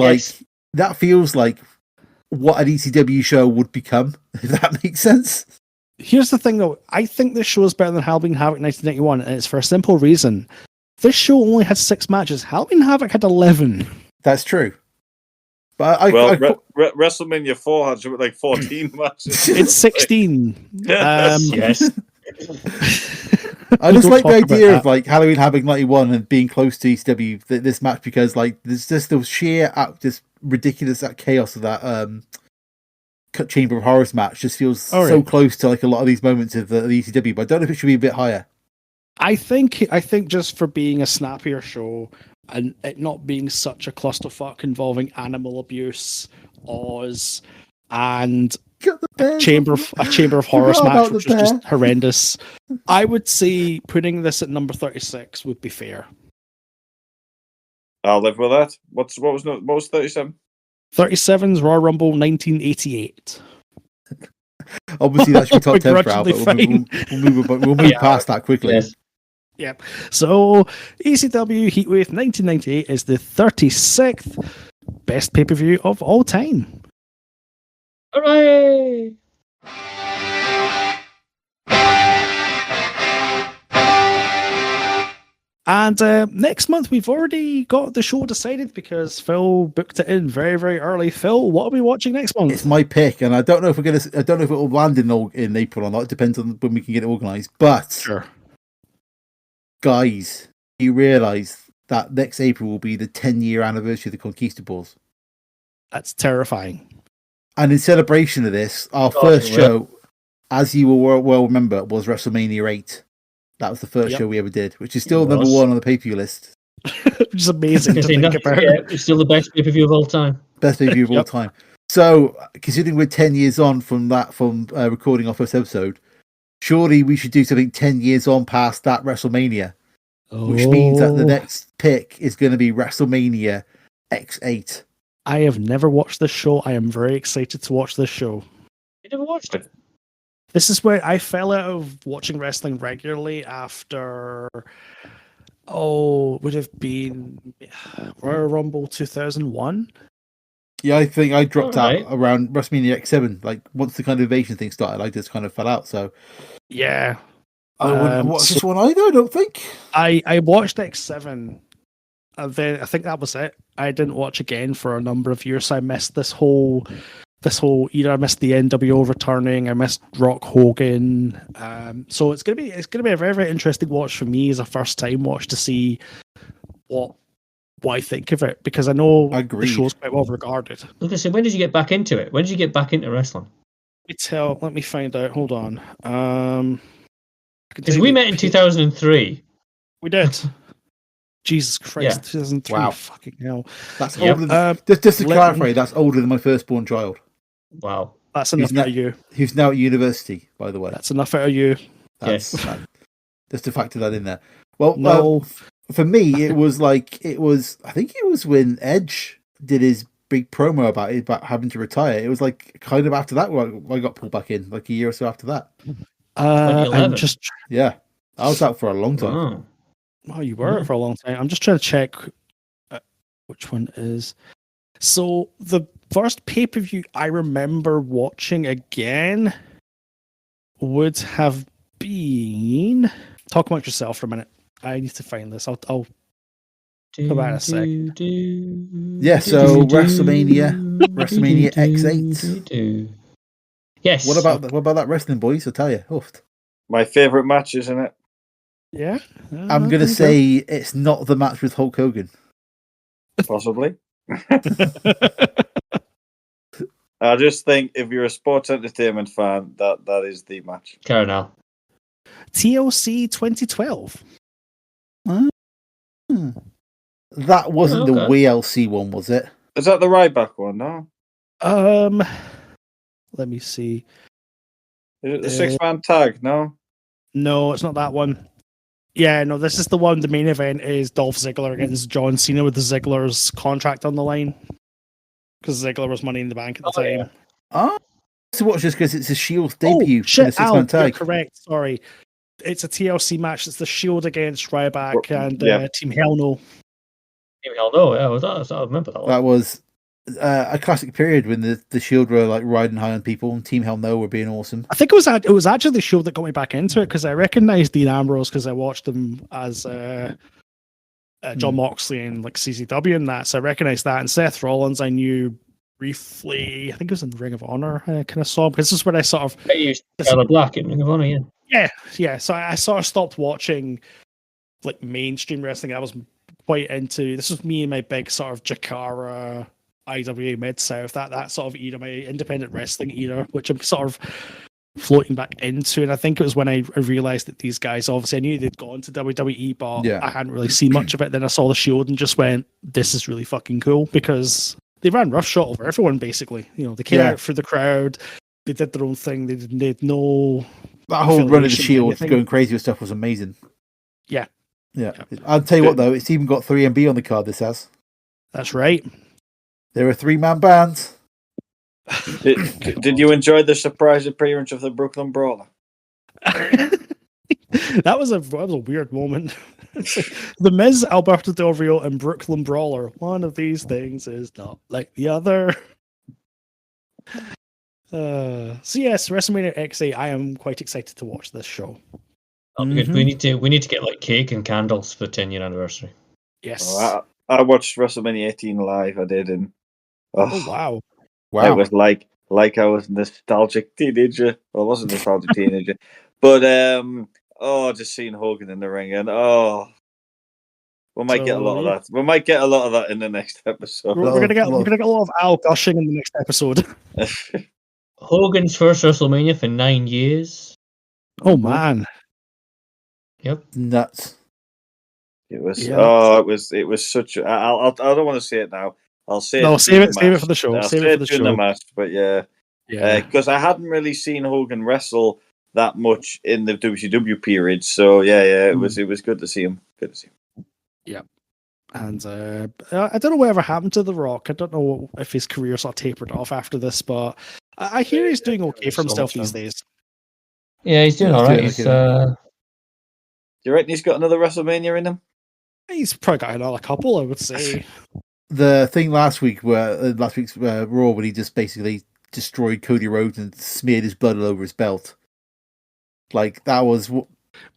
like what an ECW show would become. If that makes sense. Here's the thing, though. I think this show is better than Halloween Havoc 1991, and it's for a simple reason. This show only had 6 matches. Halloween Havoc had 11. That's true. But WrestleMania 4 had like 14 matches. It's 16. Yes. I just like the idea of like Halloween Havoc 91 and being close to ECW this match, because like there's just the sheer just ridiculous chaos of that Chamber of Horrors match just feels so close to like a lot of these moments of the ECW, but I don't know if it should be a bit higher. I think just for being a snappier show and it not being such a clusterfuck involving animal abuse, Oz, and a Chamber of Horrors match, which was just horrendous, I would say putting this at number 36 would be fair. I'll live with that. What was 37? 37's Royal Rumble 1988. Obviously, that should be top 10 for Al, but we'll move past that quickly. Yes. Yep. So, ECW Heat Wave 1998 is the 36th best pay-per-view of all time. Hooray! And next month, we've already got the show decided because Phil booked it in very, very early. Phil, what are we watching next month? It's my pick, and I don't know if it will land in April or not. It depends on when we can get it organised. But sure, guys, you realise that next April will be the 10-year anniversary of the Conquistabores. That's terrifying. And in celebration of this, our first show, as you will well remember, was WrestleMania 8. That was the first show we ever did, which is still number 1 on the pay-per-view list. Which is amazing to think about. It's still the best pay-per-view of all time. Best pay-per-view of all time. So, considering we're 10 years on from recording our first episode, surely we should do something 10 years on past that WrestleMania, which means that the next pick is going to be WrestleMania X8. I have never watched this show. I am very excited to watch this show. You never watched it? This is where I fell out of watching wrestling regularly after, would have been Royal Rumble 2001. Yeah, I think I dropped out around WrestleMania X7. Like, once the kind of invasion thing started, I just kind of fell out. So, yeah. I wouldn't watch this one either, I don't think. I watched X7. Then I think that was it. I didn't watch again for a number of years. So I missed this whole era. I missed the NWO returning. I missed Rock Hogan. So it's gonna be a very, very interesting watch for me as a first time watch to see what I think of it, because I know the show's quite well regarded. Look, so when did you get back into it? When did you get back into wrestling? Let me find out. Hold on. Because we met in 2003. We did. Jesus Christ, Yeah. 2003. Wow. Fucking hell. That's older than, just to clarify, that's older than my firstborn child. Wow. That's enough out of you. Who's now at university, by the way. That's enough out of you. Yes. Just to factor that in there. Well, No. For me, I think it was when Edge did his big promo about having to retire. It was like kind of after that when I got pulled back in, like a year or so after that. I'm just... Yeah. I was out for a long time. Oh, you were for a long time. I'm just trying to check which one is. So the first pay-per-view I remember watching again would have been... Talk about yourself for a minute. I need to find this. I'll come back in a sec. Yeah, so WrestleMania X8. Yes. What about that wrestling, boys? I'll tell you. Hoofed. My favourite match, isn't it? Yeah. I'm going to say it's not the match with Hulk Hogan. Possibly. I just think if you're a sports entertainment fan, that is the match. Carnal. TLC 2012. That wasn't the WLC one, was it? Is that the Ryback one? No. Let me see. Is it the 6-man tag? No. No, it's not that one. Yeah, no, this is the one. The main event is Dolph Ziggler against John Cena with the Ziggler's contract on the line, because Ziggler was Money in the Bank at the time. Yeah. To watch this because it's a Shield debut. Oh, shit, in the 6-man tag. You're correct. Sorry, it's a TLC match. It's the Shield against Ryback and Team Hell No. Team Hell No. Yeah, I remember that one. That was a classic period when the Shield were like riding high on people, and Team Hell No were being awesome. I think it was actually the Shield that got me back into it, because I recognized Dean Ambrose because I watched him as John Moxley in like CZW and that, so I recognized that. And Seth Rollins, I knew briefly. I think it was in Ring of Honor. I kind of saw him, because this is when I sort of Tyler Black in Ring of Honor. Yeah. So I sort of stopped watching like mainstream wrestling. I was quite into. This was me and my big sort of Jakara, IWA Mid-South, that sort of era, my independent wrestling era, which I'm sort of floating back into. And I think it was when I realized that these guys, obviously I knew they'd gone to WWE, but I hadn't really seen much of it. Then I saw the Shield and just went, this is really fucking cool, because they ran roughshod over everyone, basically. You know, they came out for the crowd, they did their own thing, they had no... That whole run of the Shield going crazy with stuff was amazing. Yeah. I'll tell you what, though, it's even got 3MB on the card, this has. That's right. They're a 3-man band. Did you enjoy the surprise appearance of the Brooklyn Brawler? That was a weird moment. The Miz, Alberto Del Rio, and Brooklyn Brawler. One of these things is not like the other. So yes, WrestleMania X8. I am quite excited to watch this show. Mm-hmm. We need to get like cake and candles for the 10-year anniversary. Yes. I watched WrestleMania 18 live. I did, and wow. It was like I was a nostalgic teenager. Well, I wasn't a nostalgic teenager, but just seeing Hogan in the ring, and we might get a lot of that. We might get a lot of that in the next episode. We're gonna get a lot of Al gushing in the next episode. Hogan's first WrestleMania for 9 years. Oh man. Yep. Nuts. It was. It was such. I don't want to say it now. I'll say it. Save it for the show. I'll save say it for the during show. the match, but because I hadn't really seen Hogan wrestle that much in the WCW period. So it was good to see him. Good to see him. Yeah. And I don't know whatever happened to The Rock. I don't know if his career sort of tapered off after this, but I hear he's doing okay for himself these days. Yeah, he's doing all right. Do you reckon he's got another WrestleMania in him? He's probably got another couple, I would say. The thing last week's Raw, when he just basically destroyed Cody Rhodes and smeared his blood all over his belt. Like, that was...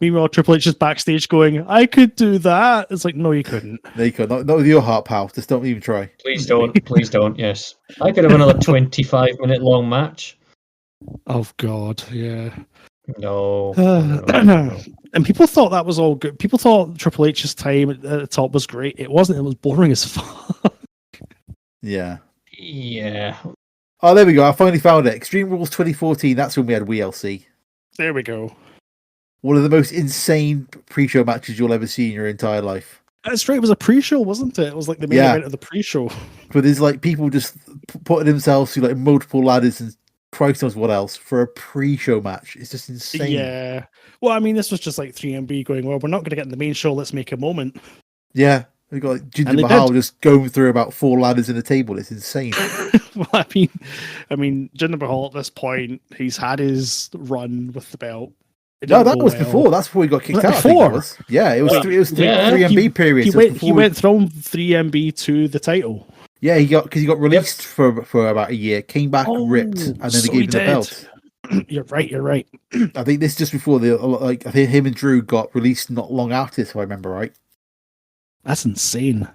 Meanwhile, Triple H is backstage going, I could do that. It's like, no, you couldn't. No, you couldn't. Not with your heart, pal. Just don't even try. Please don't. Please don't, yes. I could have another 25-minute long match. Oh, God, yeah. No. And people thought that was all good. People thought Triple H's time at the top was great. It wasn't. It was boring as fuck. Yeah. Yeah. Oh, there we go. I finally found it. Extreme Rules 2014. That's when we had WLC. There we go. One of the most insane pre-show matches you'll ever see in your entire life. That's right. It was a pre-show, wasn't it? It was like the main event of the pre-show. But there's like people just putting themselves through like multiple ladders and Christ knows what else for a pre-show match. It's just insane. Yeah. Well, I mean, this was just like 3MB going, well, we're not going to get in the main show. Let's make a moment. Yeah. We got like, Jinder Mahal just going through about 4 ladders in a table. It's insane. Well, I mean, Jinder Mahal at this point, he's had his run with the belt. No, that was before. That's before he got kicked out. Before? It was 3MB period. He went from 3MB to the title. Yeah, he got released for about a year, came back ripped, and then they gave him the belt. You're right. I think this is just before I think him and Drew got released not long after this, if I remember right. That's insane.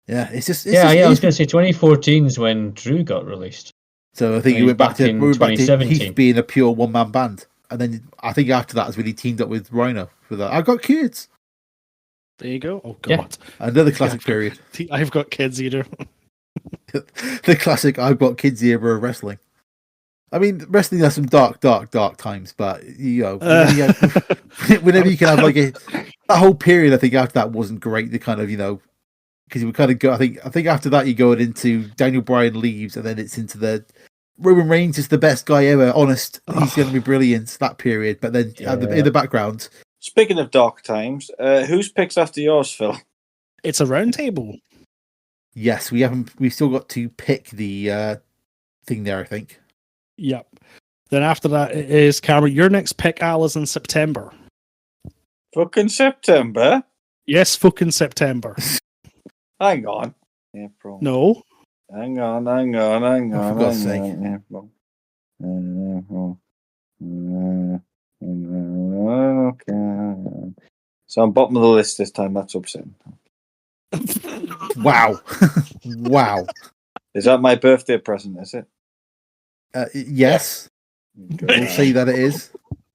Yeah, it's just I was going to say 2014 is when Drew got released. So I think he went back to Heath being a pure one-man band. And then I think after that is when he teamed up with Rhino for that. I've got kids. There you go. Oh, God. Yeah. Another classic period. I've got kids either. The classic I've got kids era of wrestling. I mean, wrestling has some dark times, but, you know, whenever you can have like that whole period, I think after that wasn't great. The kind of, you know, because we kind of go, I think after that you go into Daniel Bryan leaves and then it's into the Roman Reigns is the best guy ever. Honest, he's going to be brilliant that period. But then in the background. Speaking of dark times, whose picks after yours, Phil? It's a round table. Yes, we've still got to pick the thing there, I think. Yep. Then after that is Cameron. Your next pick, Al, is in September. Fucking September? Yes, fucking September. Hang on. April. No. Hang on. For God's sake. Okay. So I'm bottom of the list this time. That's upsetting. Wow. Wow. Is that my birthday present, is it? Yes. We'll say that it is.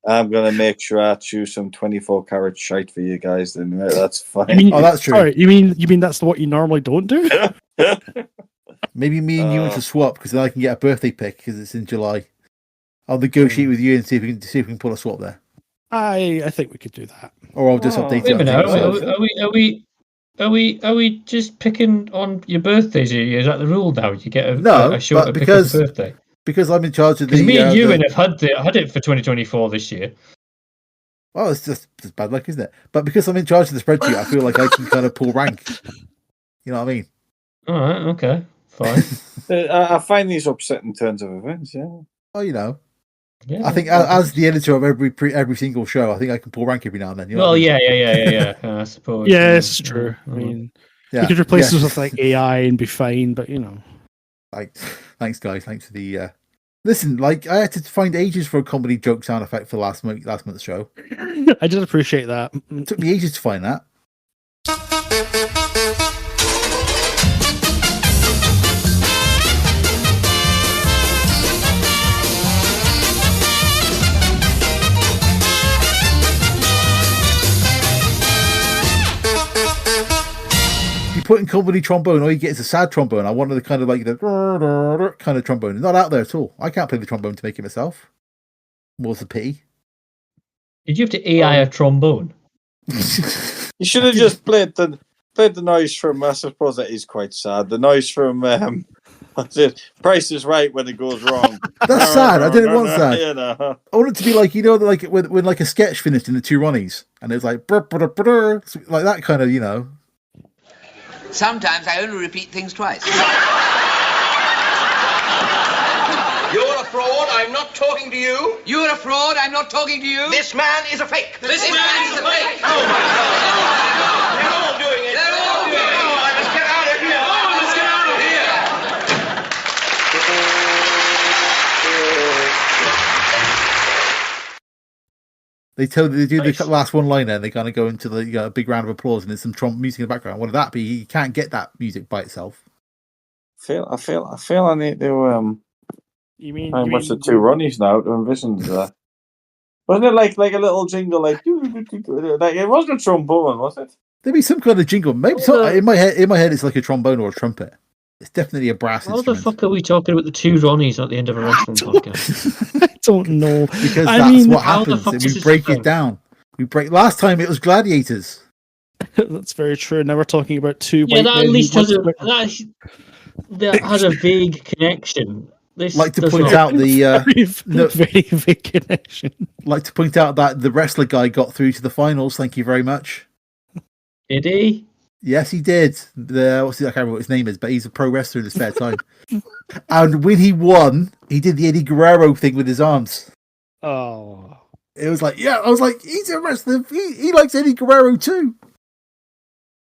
I'm going to make sure I choose some 24-karat shite for you guys. Then that's fine. That's true. Sorry, you mean that's what you normally don't do? Maybe me and you want to swap because then I can get a birthday pick because it's in July. I'll negotiate with you and see if we can pull a swap there. I think we could do that. Or I'll just update it. Are we just picking on your birthdays? Is that the rule now? You get a shorter pick on birthday. Because I'm in charge of the. Because me and Euan have had it for 2024 this year. Well, it's just bad luck, isn't it? But because I'm in charge of the spreadsheet, I feel like I can kind of pull rank. You know what I mean? All right. Okay. Fine. I find these upsetting turns of events. Yeah. Oh, you know. Yeah, I think as the editor of every single show, I think I can pull rank every now and then. You know yeah. I suppose. Yeah, it's true. I mean, you could replace this with like AI and be fine, but you know. Thanks, guys. Thanks for the. Listen, like I had to find ages for a comedy joke sound effect for last month's show. I did appreciate that. It took me ages to find that. Put in comedy trombone, all you get is a sad trombone. I wanted the kind of like the kind of trombone. It's not out there at all. I can't play the trombone to make it myself. More's a pity. Did you have to AI a trombone? You should have just played the noise from. I suppose that is quite sad. The noise from That's it. Price is right when it goes wrong. That's sad. I didn't want that. I want it to be like, like when like a sketch finished in the Two Ronnies, and it was like like that kind of, Sometimes I only repeat things twice. You're a fraud. I'm not talking to you. You're a fraud. I'm not talking to you. This man is a fake. This man is a fake. Oh my God! They're all doing it. They're all doing it. Oh, let's get out of here. Oh, let's get out of here. They do the last one liner, and they kind of go into the big round of applause, and there's some Trump music in the background. What would that be? You can't get that music by itself. I feel I need to You watch the Two Ronnies now to envision that. Wasn't it like a little jingle, like it wasn't a trombone, was it? There'd be some kind of jingle. Maybe in my head, it's like a trombone or a trumpet. It's definitely a brass instrument. How the fuck are we talking about the Two Ronnies at the end of a wrestling podcast? I don't know. Because that's what happens. We break it down. Last time it was gladiators. That's very true. Now we're talking about two. Yeah, that at least has a vague connection. Like to point out the very big connection. Like to point out that the wrestler guy got through to the finals. Thank you very much. Did he? Yes, he did. I can't remember what his name is, but he's a pro wrestler in his spare time. And when he won, he did the Eddie Guerrero thing with his arms. Oh, it was like, I was like, he's a wrestler. He likes Eddie Guerrero too.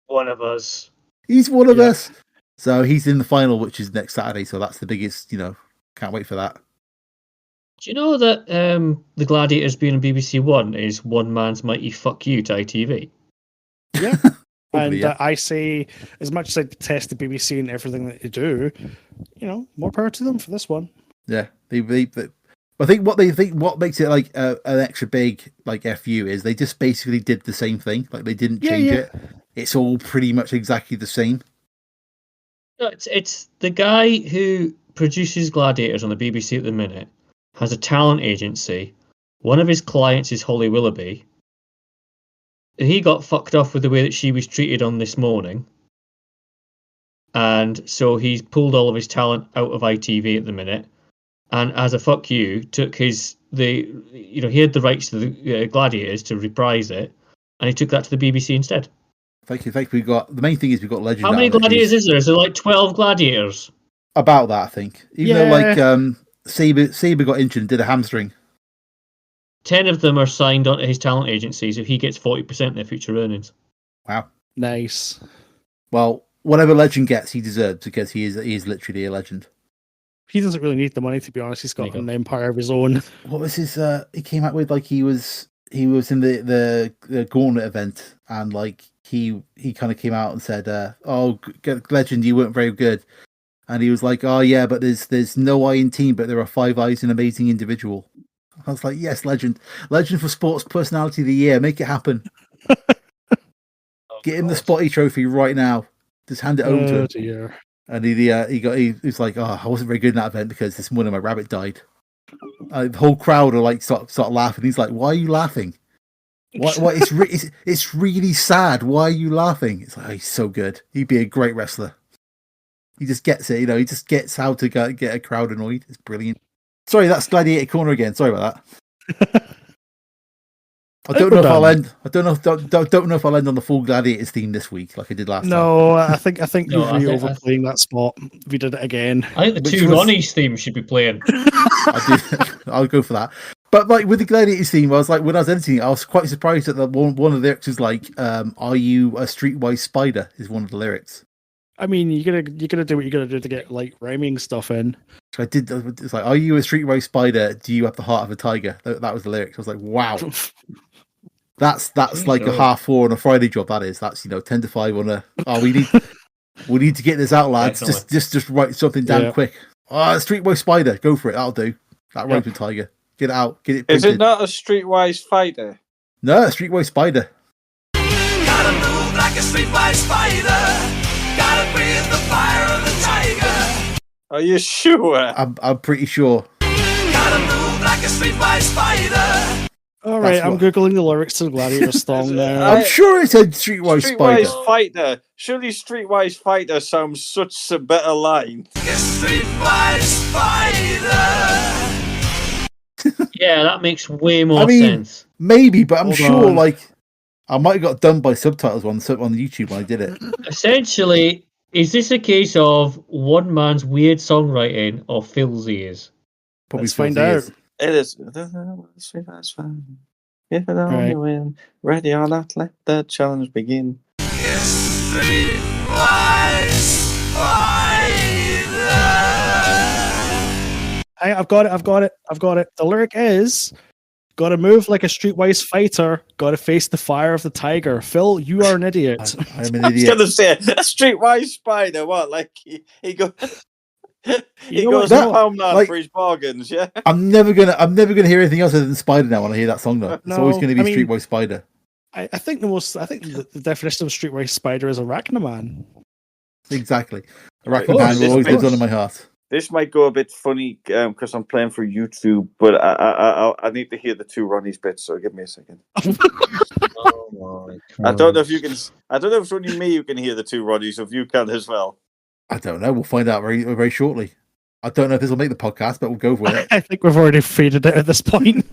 One of us. He's one of us. So he's in the final, which is next Saturday. So that's the biggest. Can't wait for that. Do you know that the Gladiators being on BBC One is One Man's Mighty Fuck You to ITV? Yeah. And I say, as much as I detest the BBC and everything that they do, more power to them for this one. Yeah, I think what makes it like an extra big like FU is they just basically did the same thing. Like they didn't change it. It's all pretty much exactly the same. No, it's the guy who produces Gladiators on the BBC at the minute has a talent agency. One of his clients is Holly Willoughby. He got fucked off with the way that she was treated on This Morning. And so he's pulled all of his talent out of ITV at the minute. And as a fuck you, took he had the rights to the Gladiators to reprise it. And he took that to the BBC instead. Thank you. The main thing is we've got Legend. How many Gladiators is there? Is there like 12 Gladiators? About that, I think. Even though like Sabre got injured and did a hamstring. 10 of them are signed onto his talent agency, so he gets 40% of their future earnings. Wow. Nice. Well, whatever Legend gets, he deserves, because he is literally a legend. He doesn't really need the money, to be honest. He's got an empire of his own. What was his he came out with, like, he was in the Gauntlet event, and like he kind of came out and said, Legend, you weren't very good. And he was like, oh yeah, but there's no I in team, but there are 5 I's in amazing individual. I was like, yes, Legend for Sports Personality of the Year. Make it happen. Get him the Spotty trophy right now. Just hand it over to him. Dear. And he was like, oh, I wasn't very good in that event because this morning my rabbit died. The whole crowd are like start laughing. He's like, why are you laughing? What? It's really sad. Why are you laughing? It's like, oh, he's so good. He'd be a great wrestler. He just gets it. He just gets how to get a crowd annoyed. It's brilliant. Sorry, that's Gladiator Corner again. Sorry about that. I don't know if I'll end. I don't know if I'll end on the full Gladiators theme this week, like I did last time. No, I think you're really overplaying that spot. If we did it again, I think the Two Ronnies theme should be playing. I'll go for that. But like with the Gladiators theme, I was like, when I was editing it, I was quite surprised that one of the lyrics is like, "Are you a streetwise spider?" is one of the lyrics. I mean, you gotta do what you gotta do to get like rhyming stuff in. So I did. It's like, "Are you a streetwise spider? Do you have the heart of a tiger?" That was the lyrics. I was like, "Wow, that's like a 4:30 on a Friday job. That is. That's 10 to 5 on a. Oh, we need to get this out, lads. Just write something down quick. Streetwise spider. Go for it. That'll do. That rhymes with tiger. Get it out. Get it printed. Is it not a streetwise fighter? No, a streetwise spider. Gotta move like a streetwise spider. Gotta breathe the fire of the tiger. Are you sure? I'm pretty sure. Gotta move like a streetwise spider. All right, I'm googling the lyrics to the Gladiator song now. I'm sure it said Streetwise Spider. Fighter. Surely Streetwise Fighter sounds such a better line. Streetwise Fighter. Yeah, that makes way more sense. Maybe, but I'm sure, like, I might have got done by subtitles on YouTube when I did it. Essentially, is this a case of one man's weird songwriting or Phil's ears? Probably Let's find out. It is. Streetwise Fighter. If it only win, ready or not, let the challenge begin. Streetwise Fighter. Hey, I've got it. The lyric is, gotta move like a streetwise fighter, gotta face the fire of the tiger. Phil, you are an idiot. I'm an I was idiot. going to say, a Streetwise Spider, what? Like, he goes... He goes that, home now like, for his bargains, yeah? I'm never gonna hear anything else other than Spider now when I hear that song, though. It's always going to be Streetwise Spider. I think the definition of streetwise spider is Arachnoman. Exactly. Arachnoman will always lives on in my heart. This might go a bit funny because I'm playing for YouTube, but I need to hear the two Ronnie's bits, so give me a second. Oh my God. I don't know if it's only me who can hear the two Ronnies, or if you can as well. I don't know. We'll find out very, very shortly. I don't know if this will make the podcast, but we'll go for it. I think we've already faded it at this point.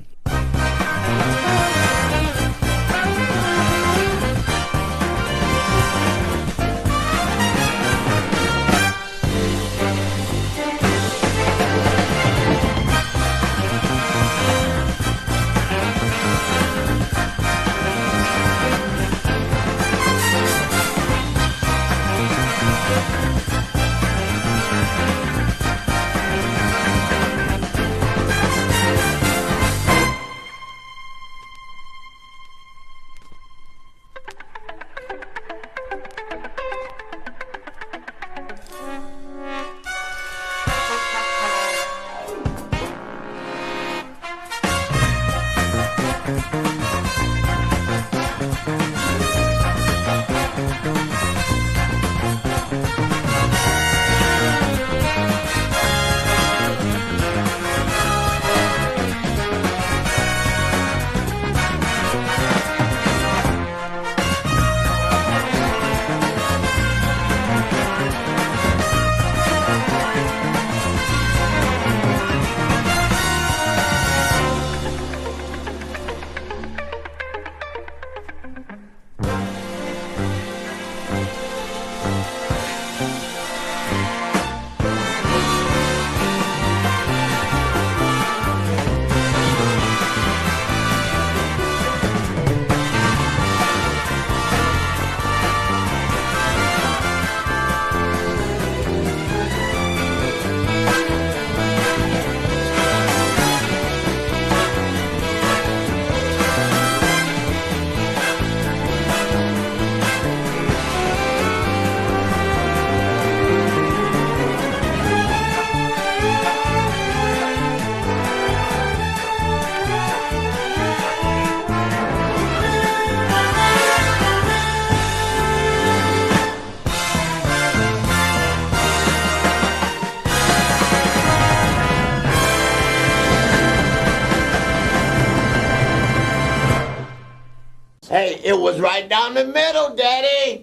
Hey, it was right down the middle, Daddy.